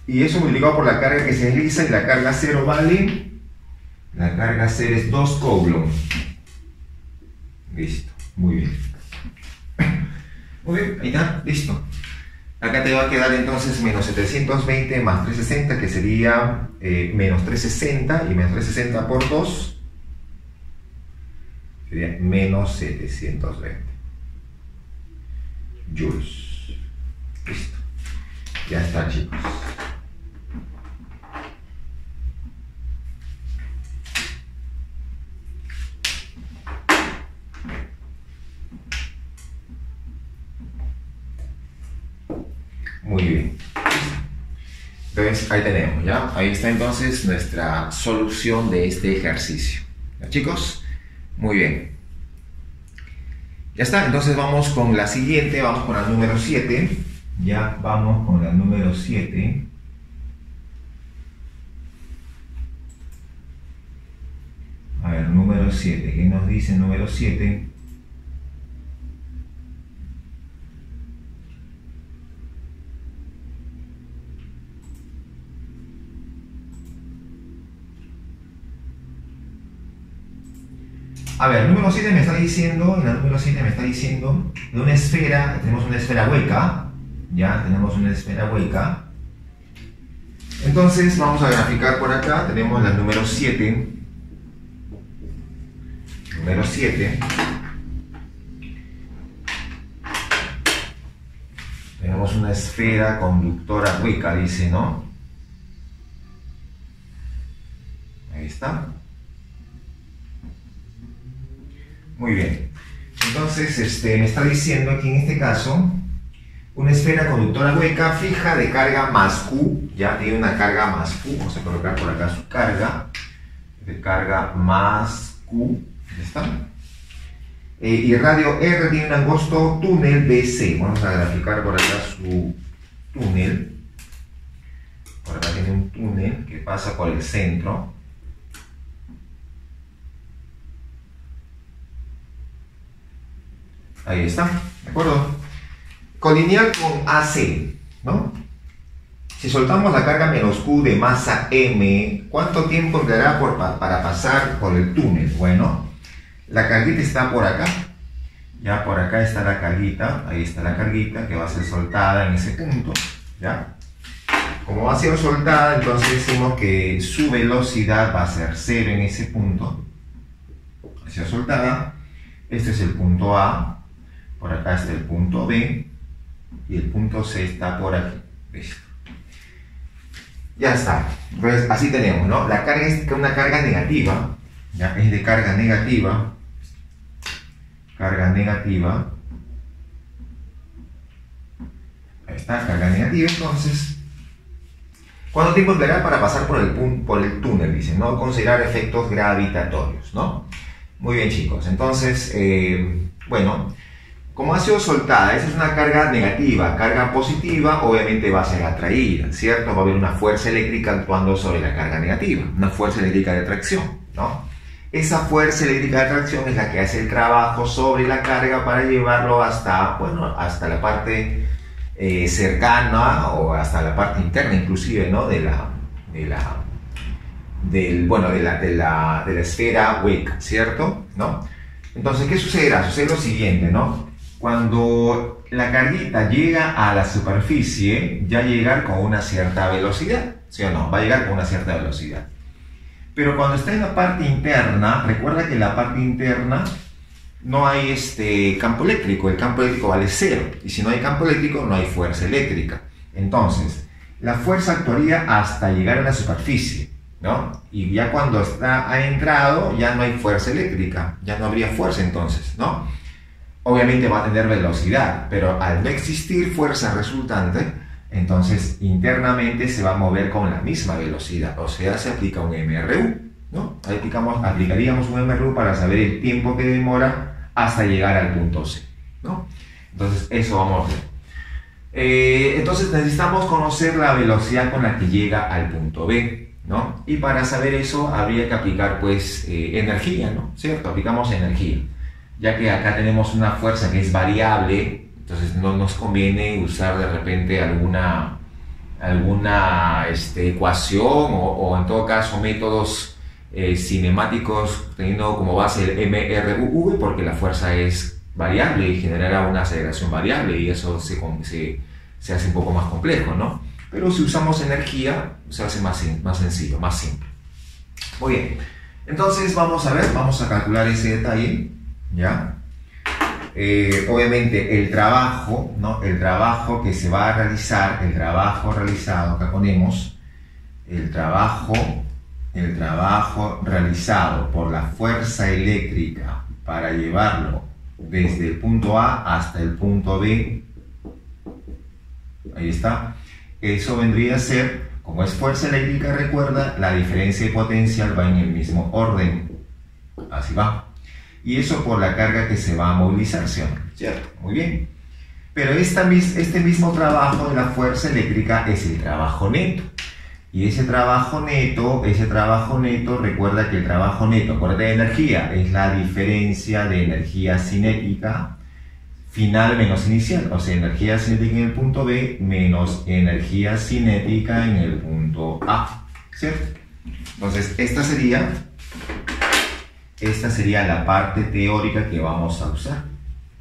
[SPEAKER 1] Y eso multiplicado por la carga que se desliza, y la carga 0 vale, la carga 0 es 2 Coulomb. Listo, muy bien. Muy bien, ahí está, listo. Acá te va a quedar entonces menos 720 más 360, que sería menos 360, y menos 360 por 2 sería menos 720 joules. Listo. Ya está, chicos. Muy bien. Entonces ahí tenemos, ¿ya? Ahí está entonces nuestra solución de este ejercicio. ¿Ya, chicos? Muy bien. Ya está, entonces vamos con la siguiente, vamos con la número 7. Ya vamos con la número 7. A ver, número 7. ¿Qué nos dice el número 7? A ver, el número 7 me está diciendo, en la número 7 me está diciendo, de una esfera, tenemos una esfera hueca, ya, tenemos una esfera hueca. Entonces, vamos a graficar por acá, tenemos la número 7. Número 7. Tenemos una esfera conductora hueca, dice, ¿no? Ahí está. Muy bien. Entonces, me está diciendo aquí en este caso, una esfera conductora hueca fija de carga más Q, ya tiene una carga más Q, vamos a colocar por acá su carga, de carga más Q, ¿ya está? Y radio R tiene un angosto túnel BC, vamos a graficar por acá su túnel, por acá tiene un túnel que pasa por el centro. Ahí está, ¿de acuerdo? Colineal con AC, ¿no? Si soltamos la carga menos Q de masa M, ¿cuánto tiempo empleará para pasar por el túnel? Bueno, la carguita está por acá. Ya por acá está la carguita, ahí está la carguita que va a ser soltada en ese punto, ¿ya? Como va a ser soltada, entonces decimos que su velocidad va a ser 0 en ese punto. Va a ser soltada. Este es el punto A. Por acá está el punto B y el punto C está por aquí. ¿Listo? Ya está. Entonces así tenemos, ¿no? La carga es una carga negativa, ya es de carga negativa. Carga negativa. Ahí está, carga negativa. Entonces, ¿cuánto tiempo empleará para pasar por el túnel? Dice, no considerar efectos gravitatorios, ¿no? Muy bien, chicos. Entonces, bueno, como ha sido soltada, esa es una carga negativa. Carga positiva obviamente va a ser atraída, ¿cierto? Va a haber una fuerza eléctrica actuando sobre la carga negativa, una fuerza eléctrica de atracción, ¿no? Esa fuerza eléctrica de atracción es la que hace el trabajo sobre la carga para llevarlo hasta, bueno, hasta la parte cercana o hasta la parte interna inclusive, ¿no? de la esfera hueca, ¿cierto? ¿No? Entonces, ¿qué sucederá? Sucede lo siguiente, ¿no? Cuando la carguita llega a la superficie, ya llega con una cierta velocidad, ¿sí o no? Va a llegar con una cierta velocidad. Pero cuando está en la parte interna, recuerda que en la parte interna no hay campo eléctrico, el campo eléctrico vale 0, y si no hay campo eléctrico no hay fuerza eléctrica. Entonces, la fuerza actuaría hasta llegar a la superficie, ¿no? Y ya cuando ha entrado, ya no hay fuerza eléctrica, ya no habría fuerza entonces, ¿no? Obviamente va a tener velocidad, pero al no existir fuerza resultante, entonces internamente se va a mover con la misma velocidad, o sea, se aplica un MRU, ¿no? Aplicaríamos un MRU para saber el tiempo que demora hasta llegar al punto C, ¿no? Entonces eso vamos a ver. Entonces necesitamos conocer la velocidad con la que llega al punto B, ¿no? Y para saber eso habría que aplicar pues energía, ¿no? ¿Cierto? Aplicamos energía, ya que acá tenemos una fuerza que es variable. Entonces no nos conviene usar de repente alguna ecuación o en todo caso métodos cinemáticos teniendo como base el MRV, porque la fuerza es variable y generará una aceleración variable y eso se hace un poco más complejo, ¿no? Pero si usamos energía se hace más sencillo, más simple. Muy bien, entonces vamos a calcular ese detalle, ¿ya? Obviamente el trabajo, ¿no? El trabajo que se va a realizar, el trabajo realizado, acá ponemos el trabajo realizado por la fuerza eléctrica para llevarlo desde el punto A hasta el punto B, ahí está, eso vendría a ser, como es fuerza eléctrica, recuerda, la diferencia de potencial va en el mismo orden, así va. Y eso por la carga que se va a movilizar, ¿cierto? Muy bien. Pero este mismo trabajo de la fuerza eléctrica es el trabajo neto. Y ese trabajo neto, recuerda que el trabajo neto, acuérdate de energía, es la diferencia de energía cinética final menos inicial. O sea, energía cinética en el punto B menos energía cinética en el punto A, ¿cierto? Entonces, esta sería esta sería la parte teórica que vamos a usar.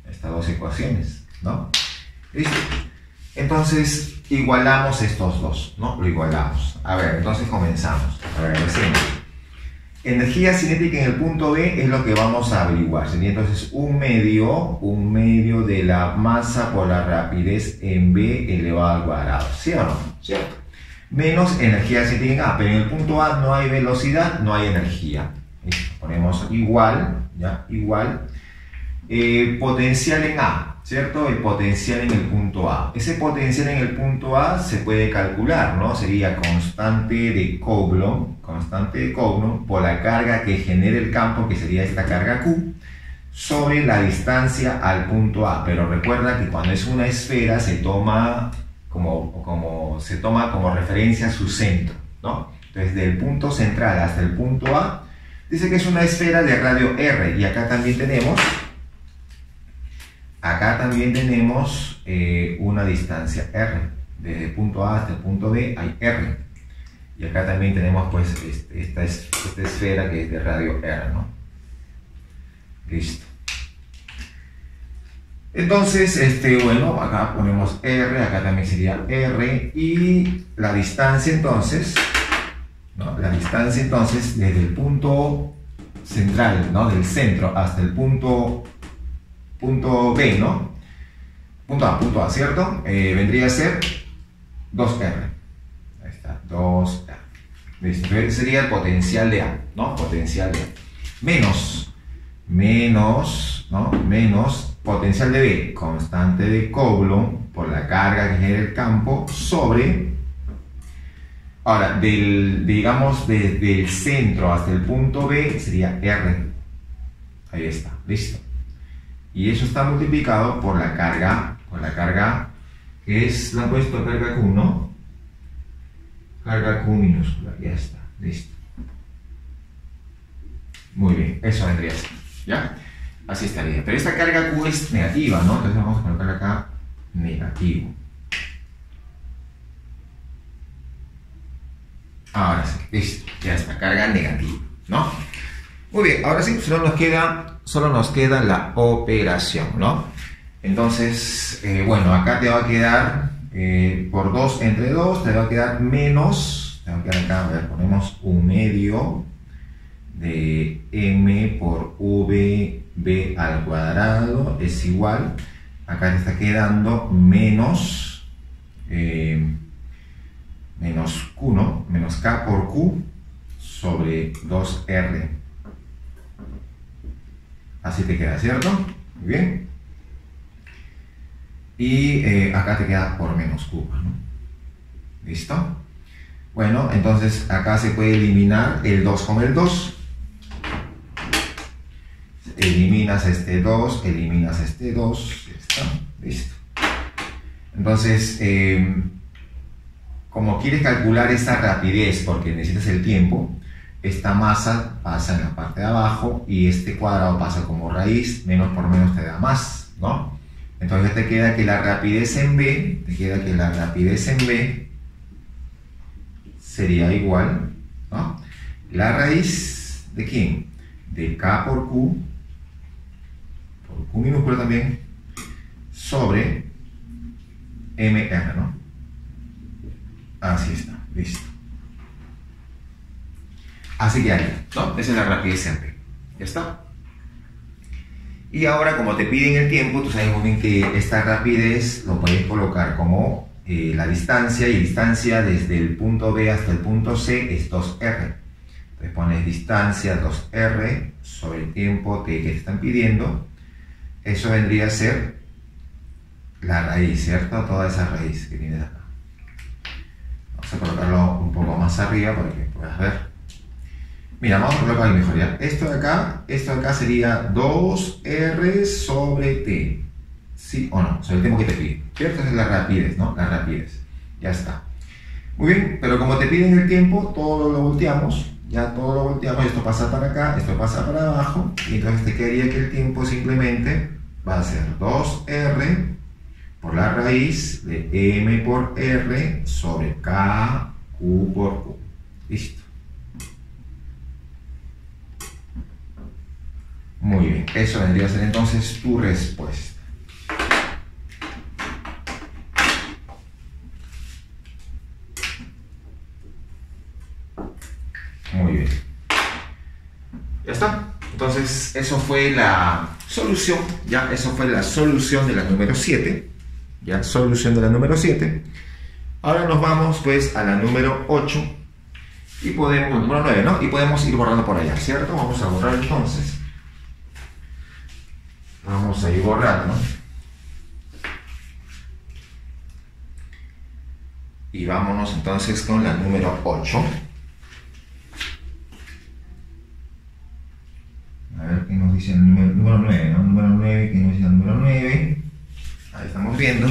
[SPEAKER 1] Estas dos ecuaciones, ¿no? ¿Listo? Entonces, igualamos estos dos, ¿no? Lo igualamos. A ver, entonces comenzamos. A ver, decimos. Energía cinética en el punto B es lo que vamos a averiguar. Sería entonces un medio de la masa por la rapidez en B elevado al cuadrado. ¿Sí o no? ¿Cierto? Menos energía cinética en A. Pero en el punto A no hay velocidad, no hay energía. Ponemos igual, ¿ya? Igual. Potencial en A, ¿cierto? El potencial en el punto A. Ese potencial en el punto A se puede calcular, ¿no? Sería constante de Coulomb por la carga que genera el campo, que sería esta carga Q, sobre la distancia al punto A. Pero recuerda que cuando es una esfera se toma como referencia su centro, ¿no? Entonces, del punto central hasta el punto A, dice que es una esfera de radio R. Y acá también tenemos una distancia R. Desde el punto A hasta el punto B hay R. Y acá también tenemos pues esta esfera que es de radio R, ¿no? Listo. Entonces, bueno, acá ponemos R, acá también sería R. Y la distancia entonces, ¿no? La distancia entonces desde el punto central, ¿no? Del centro hasta el punto B, ¿no? Punto A, ¿cierto? Vendría a ser 2R. Ahí está, 2R. Listo. Sería el potencial de A, ¿no? Potencial de A. Menos, ¿no? Menos potencial de B, constante de Coulomb por la carga que genera el campo sobre... Ahora, digamos, desde el centro hasta el punto B sería R. Ahí está, listo. Y eso está multiplicado por la carga que es, la han puesto carga Q, ¿no? Carga Q minúscula, ya está, listo. Muy bien, eso vendría así, ¿ya? Así estaría. Pero esta carga Q es negativa, ¿no? Entonces vamos a colocar acá negativo. Ahora sí, listo, ya está, carga negativa, ¿no? Muy bien, ahora sí, solo nos queda la operación, ¿no? Entonces, bueno, acá te va a quedar, por 2 entre 2, te va a quedar menos, te va a quedar acá, a ver, ponemos un medio de m por vb al cuadrado es igual, acá te está quedando menos, menos q, ¿no? Menos k por q sobre 2r. Así te queda, ¿cierto? Muy bien. Y acá te queda por menos q, ¿no? ¿Listo? Bueno, entonces acá se puede eliminar el 2 con el 2. Eliminas este 2, eliminas este 2. Ya está, listo. Entonces, como quieres calcular esta rapidez, porque necesitas el tiempo, esta masa pasa en la parte de abajo y este cuadrado pasa como raíz, menos por menos te da más, ¿no? Entonces te queda que la rapidez en B, sería igual, ¿no? La raíz ¿de quién? De K por Q minúscula también, sobre MR, ¿no? Así está, listo. Así que ahí, ¿no? Esa es la rapidez en B. Ya está. Y ahora, como te piden el tiempo, tú sabes muy bien que esta rapidez lo puedes colocar como la distancia, y distancia desde el punto B hasta el punto C es 2R. Entonces pones distancia 2R sobre el tiempo que te están pidiendo. Eso vendría a ser la raíz, ¿cierto? Toda esa raíz que tienes acá. Vamos a colocarlo un poco más arriba para que puedas ver. Mira, vamos a colocarlo mejor, ¿ya? Esto de acá sería 2R sobre T. ¿Sí o no? Sobre el tiempo que te piden, ¿cierto? Esa es la rapidez, ¿no? La rapidez. Ya está. Muy bien, pero como te piden el tiempo, todo lo volteamos. Ya todo lo volteamos. Esto pasa para acá, esto pasa para abajo. Y entonces te quedaría que el tiempo simplemente va a ser 2R por la raíz de M por R sobre K, Q por Q. Listo. Muy bien, eso vendría a ser entonces tu respuesta. Muy bien. Ya está. Entonces, eso fue la solución. Ya, eso fue la solución de la número 7. Ya, solución de la número 7. Ahora nos vamos pues a la número 8. Y podemos, número 9, ¿no? Y podemos ir borrando por allá, ¿cierto? Vamos a borrar entonces. Vamos a ir borrando. Y vámonos entonces con la número 8. A ver qué nos dice el número 9, ¿no? Número 9, ¿qué nos dice el número 9? Ahí estamos viendo.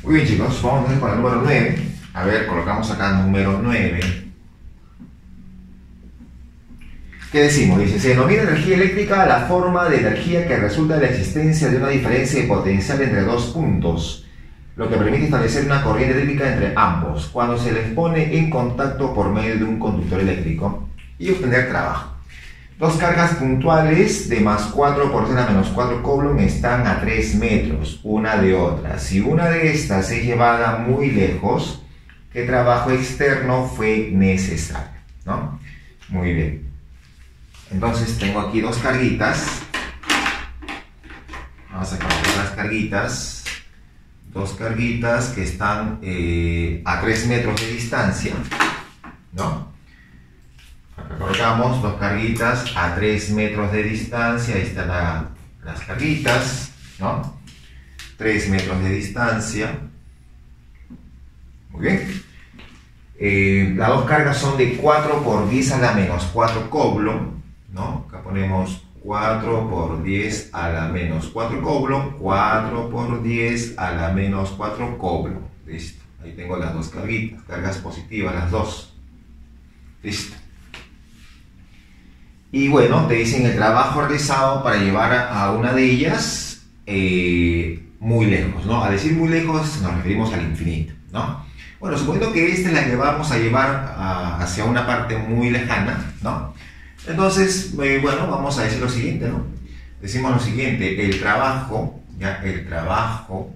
[SPEAKER 1] Muy bien, chicos, vamos entonces con el número 9. A ver, colocamos acá el número 9. ¿Qué decimos? Dice, se denomina energía eléctrica a la forma de energía que resulta de la existencia de una diferencia de potencial entre dos puntos, lo que permite establecer una corriente eléctrica entre ambos, cuando se les pone en contacto por medio de un conductor eléctrico, y obtener trabajo. Dos cargas puntuales de más 4 por 10 a menos 4 coulomb están a 3 metros, una de otra. Si una de estas es llevada muy lejos, ¿qué trabajo externo fue necesario? ¿No? Muy bien. Entonces tengo aquí dos carguitas. Vamos a colocar las carguitas. Dos carguitas que están a 3 metros de distancia, ¿no? Acá colocamos dos carguitas a 3 metros de distancia. Ahí están las carguitas, ¿no? 3 metros de distancia. Muy bien. Las dos cargas son de 4 por 10 a la menos 4 coulomb, ¿no? Acá ponemos 4 por 10 a la menos 4 coulomb, 4 por 10 a la menos 4 coulomb. Listo. Ahí tengo las dos carguitas, cargas positivas, las dos. Listo. Y bueno, te dicen el trabajo realizado para llevar a una de ellas muy lejos, ¿no? Al decir muy lejos nos referimos al infinito, ¿no? Bueno, suponiendo que esta es la que vamos a llevar hacia una parte muy lejana, ¿no? Entonces, bueno, vamos a decir lo siguiente, ¿no? Decimos lo siguiente, el trabajo, ¿ya? El trabajo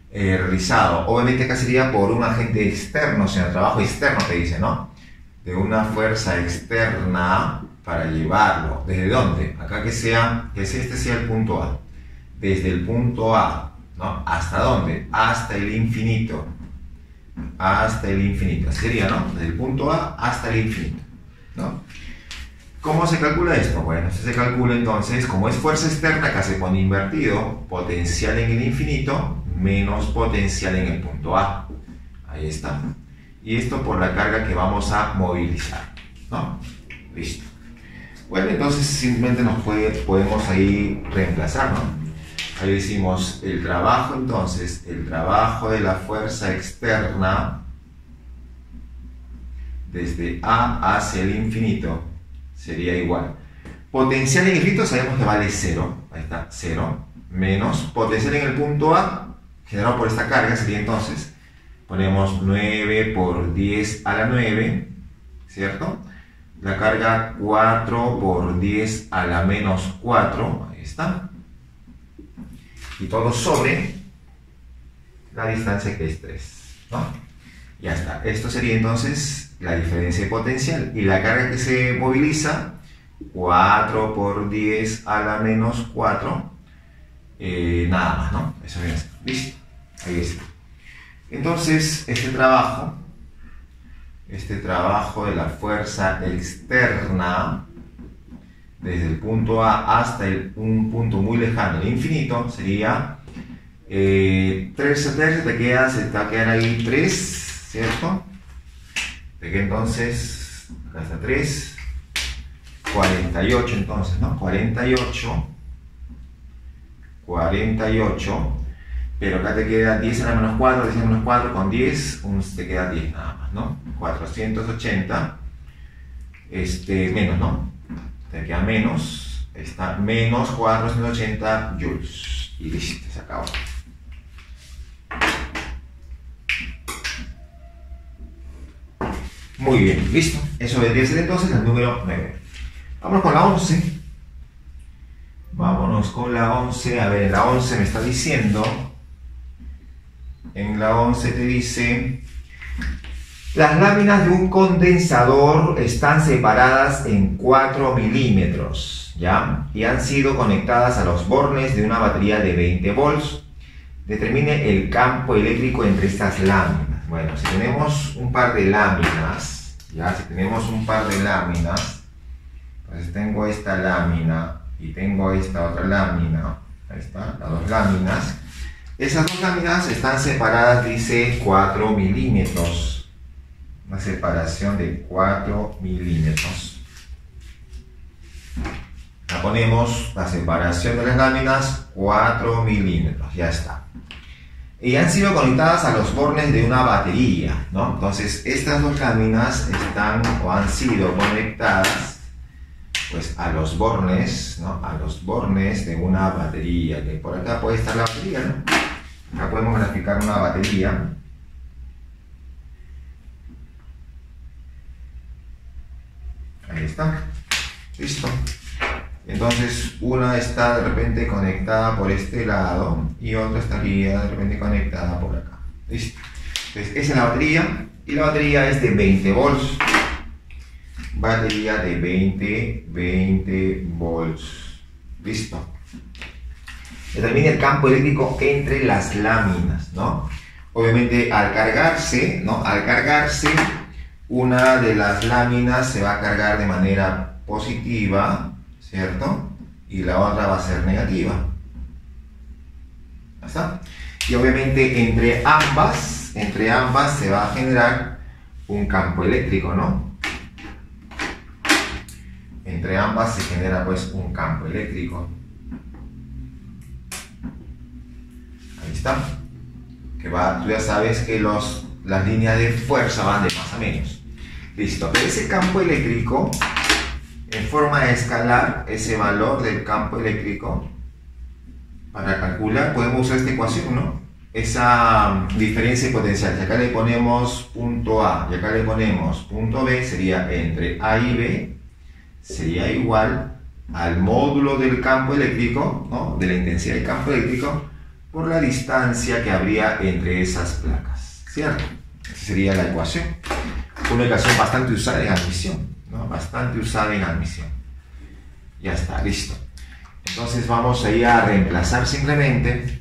[SPEAKER 1] realizado, obviamente acá sería por un agente externo, o sea, el trabajo externo te dice, ¿no? De una fuerza externa para llevarlo. ¿Desde dónde? Acá que este sea el punto A. Desde el punto A, ¿no? ¿Hasta dónde? Hasta el infinito. Hasta el infinito. Así sería, ¿no? Desde el punto A hasta el infinito, ¿no? ¿Cómo se calcula esto? Bueno, esto se calcula entonces, como es fuerza externa, acá se pone invertido, potencial en el infinito menos potencial en el punto A. Ahí está. Y esto por la carga que vamos a movilizar, ¿no? Listo. Bueno, entonces simplemente podemos ahí reemplazar, ¿no? Ahí decimos el trabajo, entonces, el trabajo de la fuerza externa desde A hacia el infinito sería igual. Potencial en el infinito sabemos que vale 0, ahí está, 0, menos potencial en el punto A, generado por esta carga, sería entonces, ponemos 9 por 10 a la 9, ¿cierto? La carga 4 por 10 a la menos 4, ahí está. Y todo sobre la distancia que es 3, ¿no? Ya está. Esto sería entonces la diferencia de potencial. Y la carga que se moviliza, 4 por 10 a la menos 4, nada más, ¿no? Eso viene así. Listo. Ahí está. Entonces, este trabajo de la fuerza externa desde el punto A hasta un punto muy lejano, el infinito, sería 3 se te va a quedar ahí 3, ¿cierto? Pegué entonces, acá está 3, 48 entonces, ¿no? 48, pero acá te queda 10 a la menos 4, 10 a la menos 4, con 10, te queda 10 nada más, ¿no? 480, menos, ¿no? Te queda menos, está menos 480 joules, y listo, se acabó. Muy bien, listo. Eso vendría a ser entonces el número 9. Vámonos con la 11. Vámonos con la 11. A ver, la 11 me está diciendo. En la 11 te dice: las láminas de un condensador están separadas en 4 milímetros, ¿ya? Y han sido conectadas a los bornes de una batería de 20 volts. Determine el campo eléctrico entre estas láminas. Bueno, si tenemos un par de láminas, ya, si tenemos un par de láminas, pues tengo esta lámina y tengo esta otra lámina, ahí está, las dos láminas. Esas dos láminas están separadas, dice, 4 milímetros. Una separación de 4 milímetros. La ponemos, la separación de las láminas, 4 milímetros, ya está. Y han sido conectadas a los bornes de una batería, ¿no? Entonces, estas dos láminas están o han sido conectadas, pues, a los bornes, ¿no? A los bornes de una batería, que por acá puede estar la batería, ¿no? Acá podemos graficar una batería. Ahí está. Listo. Entonces una está de repente conectada por este lado y otra estaría de repente conectada por acá. Listo. Entonces esa es la batería y la batería es de 20 volts. Batería de 20 volts. Listo. Determina el campo eléctrico entre las láminas, ¿no? Obviamente al cargarse, ¿no? Al cargarse, una de las láminas se va a cargar de manera positiva, ¿cierto? Y la otra va a ser negativa. ¿Ya está? Y obviamente entre ambas se va a generar un campo eléctrico, ¿no? Entre ambas se genera pues un campo eléctrico. Ahí está. Que va, tú ya sabes que las líneas de fuerza van de más a menos. Listo. Pero ese campo eléctrico, en forma de escalar ese valor del campo eléctrico, para calcular podemos usar esta ecuación, ¿no? Esa diferencia de potencial. Si acá le ponemos punto A y acá le ponemos punto B, sería entre A y B, sería igual al módulo del campo eléctrico, ¿no? De la intensidad del campo eléctrico, por la distancia que habría entre esas placas, ¿cierto? Esa sería la ecuación. Una ecuación bastante usada en admisión, ¿no? Bastante usada en admisión. Ya está, listo. Entonces vamos a ir a reemplazar simplemente.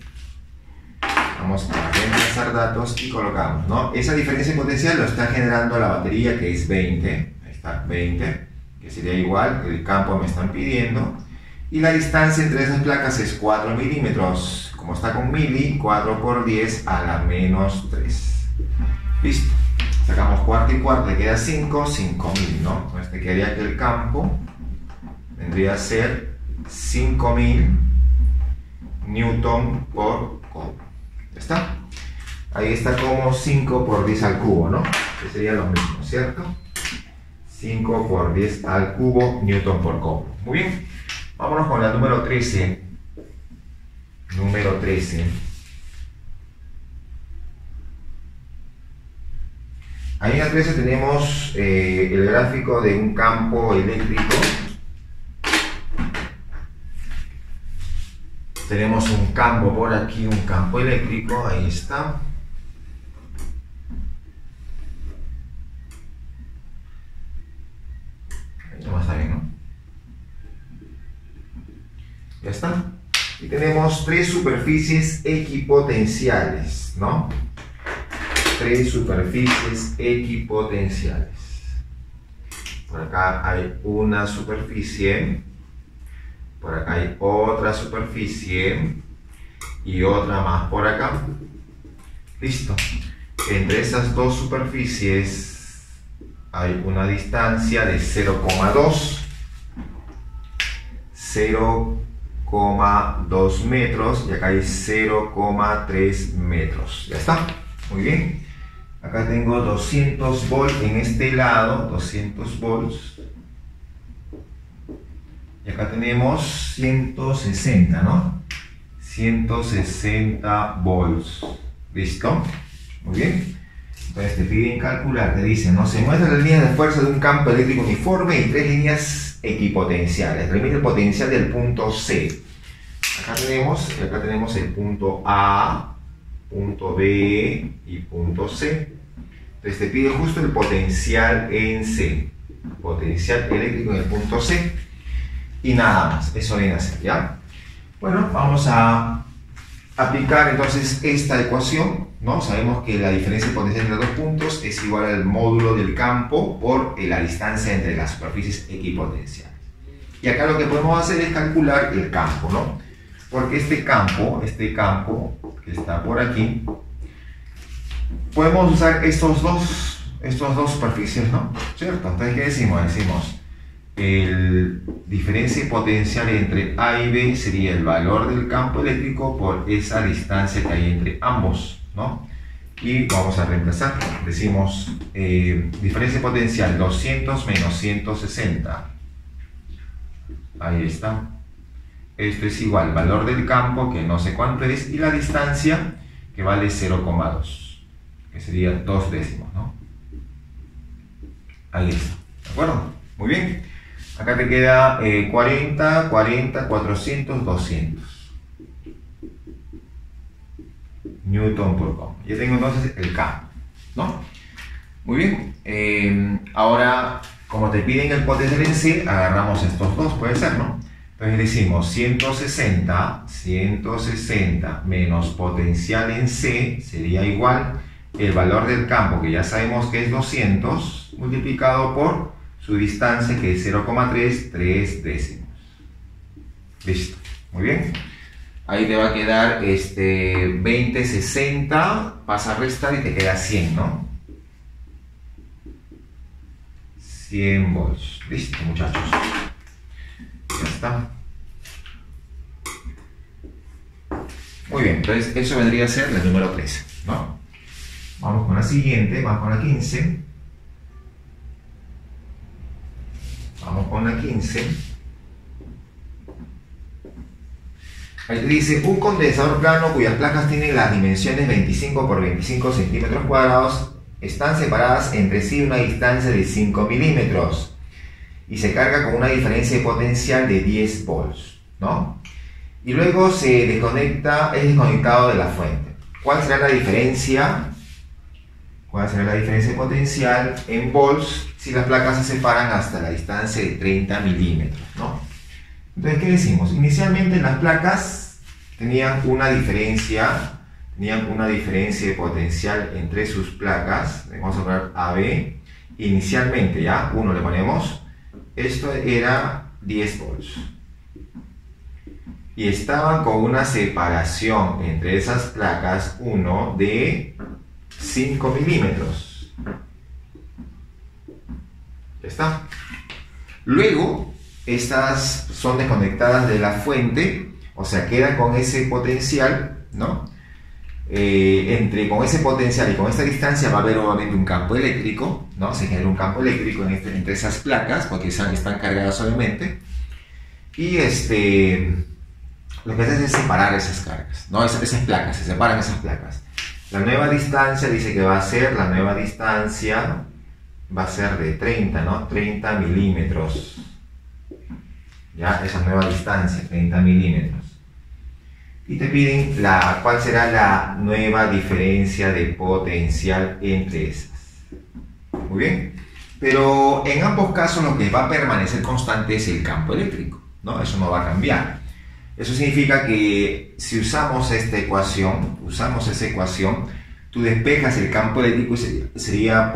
[SPEAKER 1] Vamos a reemplazar datos y colocamos, ¿no? Esa diferencia de potencial lo está generando la batería, que es 20. Ahí está, 20, que sería igual, el campo me están pidiendo. Y la distancia entre esas placas es 4 milímetros. Como está con mili, 4 por 10 a la menos 3. Listo. Sacamos cuarto y cuarto, le queda 5, 5000, ¿no? Entonces te quedaría que el campo vendría a ser 5000 newton por ohm. ¿Ya está? Ahí está como 5 por 10 al cubo, ¿no? Que sería lo mismo, ¿cierto? 5 por 10 al cubo newton por ohm. Muy bien. Vámonos con la número 13. Número 13. Ahí en la 13 tenemos el gráfico de un campo eléctrico. Tenemos un campo por aquí, un campo eléctrico, ahí está. Ahí no está bien, ¿no? Ya está. Y tenemos 3 superficies equipotenciales, ¿no? 3 superficies equipotenciales. Por acá hay una superficie, por acá hay otra superficie y otra más por acá. Listo. Entre esas dos superficies hay una distancia de 0,2 metros, y acá hay 0,3 metros. Ya está, muy bien. Acá tengo 200 volts en este lado, 200 volts. Y acá tenemos 160, ¿no? 160 volts. ¿Listo? Muy bien. Entonces te piden calcular, te dicen, ¿no? Se muestran las líneas de fuerza de un campo eléctrico uniforme y 3 líneas equipotenciales. Determina el potencial del punto C. Acá tenemos el punto A, punto B y punto C. Entonces te pide justo el potencial en C. Potencial eléctrico en el punto C. Y nada más, eso viene a ser, ¿ya? Bueno, vamos a aplicar entonces esta ecuación, ¿no? Sabemos que la diferencia de potencial entre los dos puntos es igual al módulo del campo por la distancia entre las superficies equipotenciales. Y acá lo que podemos hacer es calcular el campo, ¿no? Porque este campo que está por aquí, podemos usar estos dos superficies, ¿no? ¿Cierto? Entonces, ¿qué decimos? Decimos, el diferencia potencial entre A y B sería el valor del campo eléctrico por esa distancia que hay entre ambos, ¿no? Y vamos a reemplazar. Decimos diferencia potencial 200 menos 160. Ahí está. Esto es igual valor del campo, que no sé cuánto es, y la distancia, que vale 0,2, que sería 2 décimos, ¿no? Ahí está. ¿De acuerdo? Muy bien. Acá te queda 40, 40, 400, 200 Newton por ohm. Ya tengo entonces el campo, ¿no? Muy bien. Ahora, como te piden el potencial en C, agarramos estos dos, puede ser, ¿no? Entonces decimos 160 menos potencial en C sería igual el valor del campo, que ya sabemos que es 200, multiplicado por su distancia, que es 0,3 décimos. Listo, muy bien. Ahí te va a quedar 20, 60, pasa a restar y te queda 100, ¿no? 100 volts. Listo, muchachos. Ya está. Muy bien, entonces eso vendría a ser la número 13, ¿no? Vamos con la siguiente, vamos con la 15. Vamos con la 15. Ahí te dice, un condensador plano cuyas placas tienen las dimensiones 25 por 25 centímetros cuadrados están separadas entre sí una distancia de 5 milímetros y se carga con una diferencia de potencial de 10 volts, ¿no? Y luego es desconectado de la fuente. ¿Cuál será la diferencia? ¿Cuál será la diferencia de potencial en volts si las placas se separan hasta la distancia de 30 milímetros, ¿no? Entonces, ¿qué decimos? Inicialmente las placas tenían una diferencia de potencial entre sus placas. Vamos a poner AB. Inicialmente, ya, uno le ponemos, esto era 10 volts. Y estaban con una separación entre esas placas, uno de 5 milímetros. Ya está. Luego, estas son desconectadas de la fuente, o sea, quedan con ese potencial, ¿no? Con ese potencial y con esta distancia va a haber obviamente un campo eléctrico, ¿no? Se genera un campo eléctrico entre esas placas, porque están cargadas obviamente. Y lo que hace es separar esas cargas, ¿no? Esas placas, se separan esas placas. La nueva distancia dice que la nueva distancia va a ser de 30, ¿no? 30 milímetros. Ya, esa nueva distancia, 30 milímetros. Y te piden cuál será la nueva diferencia de potencial entre esas. Muy bien. Pero en ambos casos lo que va a permanecer constante es el campo eléctrico, ¿no? Eso no va a cambiar. Eso significa que si usamos esa ecuación, tú despejas el campo eléctrico y sería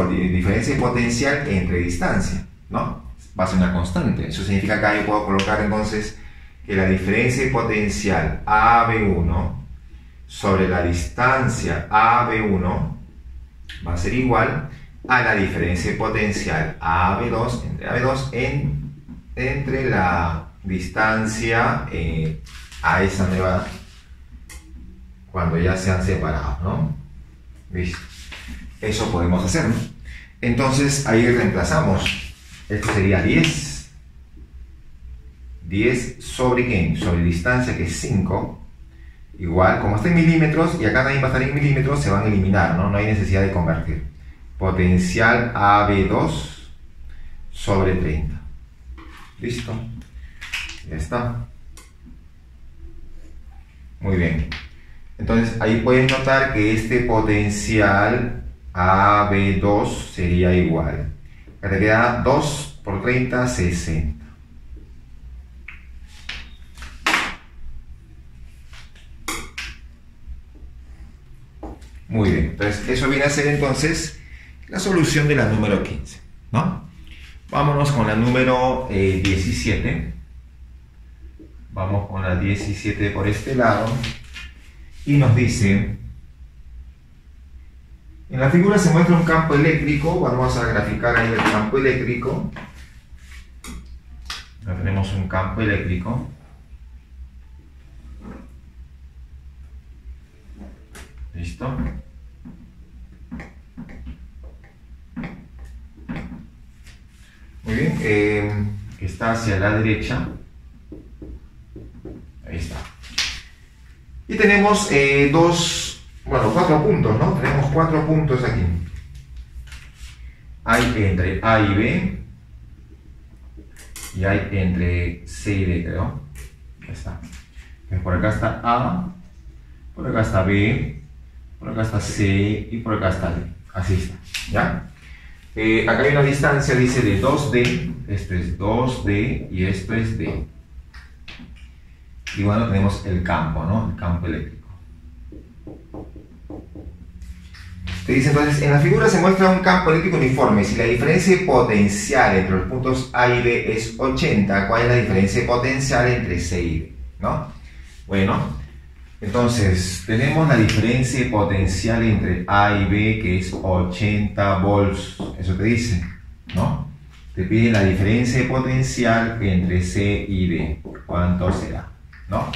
[SPEAKER 1] diferencia de potencial entre distancia, ¿no? Va a ser una constante. Eso significa que acá yo puedo colocar entonces que la diferencia de potencial AB1 sobre la distancia AB1 va a ser igual a la diferencia potencial AB2 entre la distancia a esa nueva, cuando ya se han separado, ¿no? ¿Listo? Eso podemos hacer, ¿no? Entonces ahí reemplazamos. Esto sería 10 sobre ¿qué? Sobre distancia, que es 5. Igual, como está en milímetros y acá también va a estar en milímetros, se van a eliminar, ¿no? No hay necesidad de convertir. Potencial AB2 sobre 30. ¿Listo? Ya está. Muy bien. Entonces ahí puedes notar que este potencial AB2 sería igual. Acá te queda 2 por 30, 60. Muy bien, entonces eso viene a ser entonces la solución de la número 15, ¿no? Vámonos con la número 17. Vamos con la 17 por este lado. Y nos dice, en la figura se muestra un campo eléctrico. Vamos a graficar ahí el campo eléctrico. Ya tenemos un campo eléctrico. ¿Listo? Muy bien, está hacia la derecha. Ahí está. Y tenemos cuatro puntos, ¿no? Tenemos 4 puntos aquí. Hay entre A y B. Y hay entre C y D, creo. Ahí está. Entonces, por acá está A. Por acá está B. Por acá está C. Y por acá está D. Así está. ¿Ya? Acá hay una distancia, dice, de 2D. Esto es 2D y esto es D. Y bueno, tenemos el campo, ¿no? El campo eléctrico. Te dice entonces, en la figura se muestra un campo eléctrico uniforme. Si la diferencia potencial entre los puntos A y B es 80, ¿cuál es la diferencia potencial entre C y D? ¿No? Bueno, entonces tenemos la diferencia potencial entre A y B, que es 80 volts. Eso te dice, ¿no? Te pide la diferencia potencial entre C y D. ¿Cuánto será? ¿No?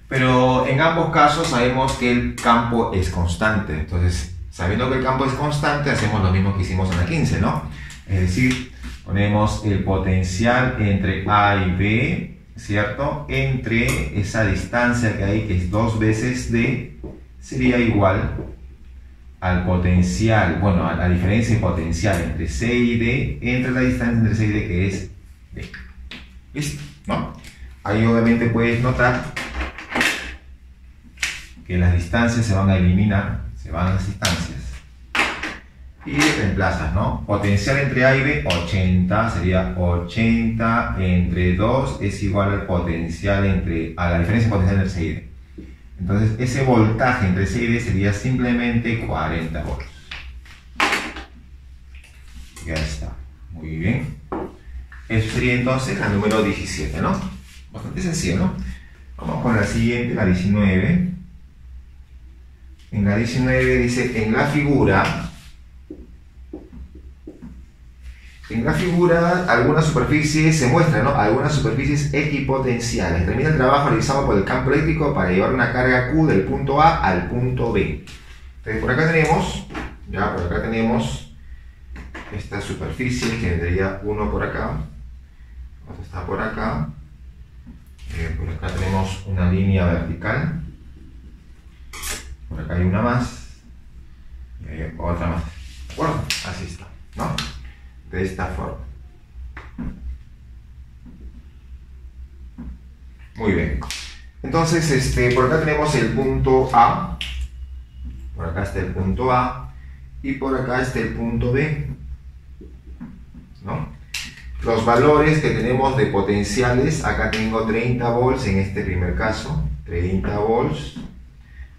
[SPEAKER 1] Pero en ambos casos sabemos que el campo es constante. Entonces, sabiendo que el campo es constante, hacemos lo mismo que hicimos en la 15, ¿no? Es decir, ponemos el potencial entre A y B, ¿cierto? Entre esa distancia que hay, que es 2 veces D, sería igual al potencial, bueno, a la diferencia potencial entre C y D, entre la distancia entre C y D, que es D. ¿Listo? ¿No? Ahí obviamente puedes notar que las distancias se van a eliminar, se van las distancias y reemplazas, ¿no? Potencial entre A y B, 80, sería 80 entre 2 es igual al potencial a la diferencia potencial entre C y D. Entonces ese voltaje entre C y D sería simplemente 40 volts. Ya está, muy bien. Eso sería entonces la número 17, ¿no? Bastante sencillo, ¿no? Vamos con la siguiente, la 19. En la 19 dice, en la figura algunas superficies se muestran, ¿no? Algunas superficies equipotenciales. Termina el trabajo realizado por el campo eléctrico para llevar una carga Q del punto A al punto B. Entonces por acá tenemos esta superficie, que tendría uno por acá, otro está por acá. Por acá tenemos una línea vertical, por acá hay una más y hay otra más, ¿de acuerdo? Así está, ¿no? De esta forma. Muy bien. Entonces, por acá tenemos el punto A, por acá está el punto A y por acá está el punto B, ¿no? Los valores que tenemos de potenciales, acá tengo 30 volts en este primer caso, 30 volts,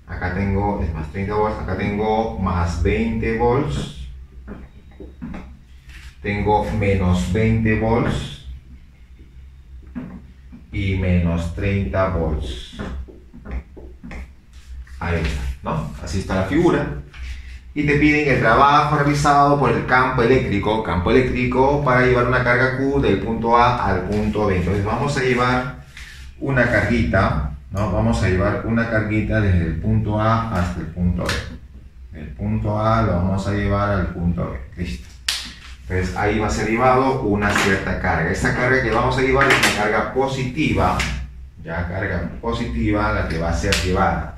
[SPEAKER 1] acá tengo, es más 30 volts, acá tengo más 20 volts, tengo menos 20 volts y menos 30 volts. Ahí está, ¿no? Así está la figura. y te piden el trabajo realizado por el campo eléctrico para llevar una carga Q del punto A al punto B. Entonces vamos a llevar una carguita, ¿no? Vamos a llevar una carguita desde el punto A hasta el punto B. Del punto A lo vamos a llevar al punto B. Listo. Entonces ahí va a ser llevado una cierta carga. Esta carga que vamos a llevar es una carga positiva, ya carga positiva la que va a ser llevada.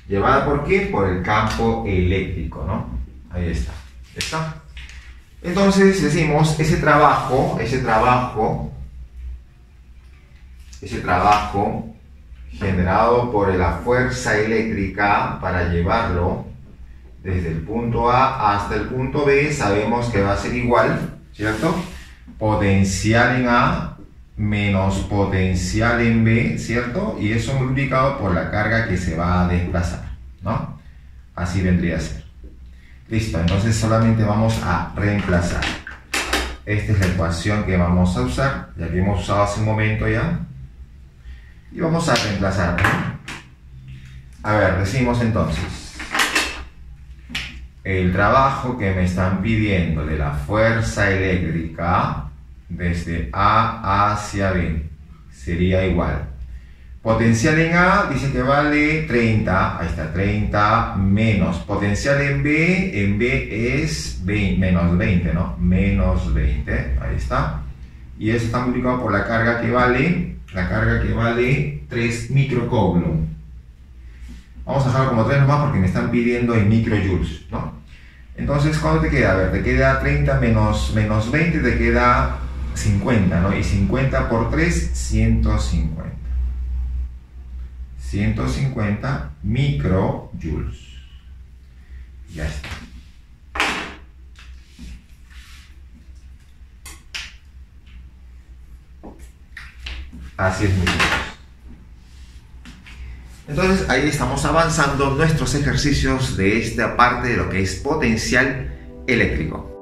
[SPEAKER 1] ¿Llevada por qué? Por el campo eléctrico, ¿no? Ahí está. ¿Está? Entonces decimos, ese trabajo generado por la fuerza eléctrica para llevarlo desde el punto A hasta el punto B, sabemos que va a ser igual, ¿cierto? Potencial en A menos potencial en B, ¿cierto? Y eso multiplicado por la carga que se va a desplazar, ¿no? Así vendría a ser. Listo, entonces solamente vamos a reemplazar. Esta es la ecuación que vamos a usar, ya que hemos usado hace un momento ya. Y vamos a reemplazar, ¿no? A ver, decimos entonces, el trabajo que me están pidiendo de la fuerza eléctrica desde A hacia B sería igual. Potencial en A dice que vale 30, ahí está 30, menos potencial en B es 20, menos 20, ¿no? Menos 20, ahí está. Y eso está multiplicado por la carga que vale 3 microcoulomb. Vamos a dejarlo como 3 nomás porque me están pidiendo en microjoules, ¿no? Entonces, ¿cuánto te queda? A ver, te queda 30 menos 20, te queda 50, ¿no? Y 50 por 3, 150. 150 microjoules. Ya está. Así es, muy bien. Entonces ahí estamos avanzando nuestros ejercicios de esta parte de lo que es potencial eléctrico.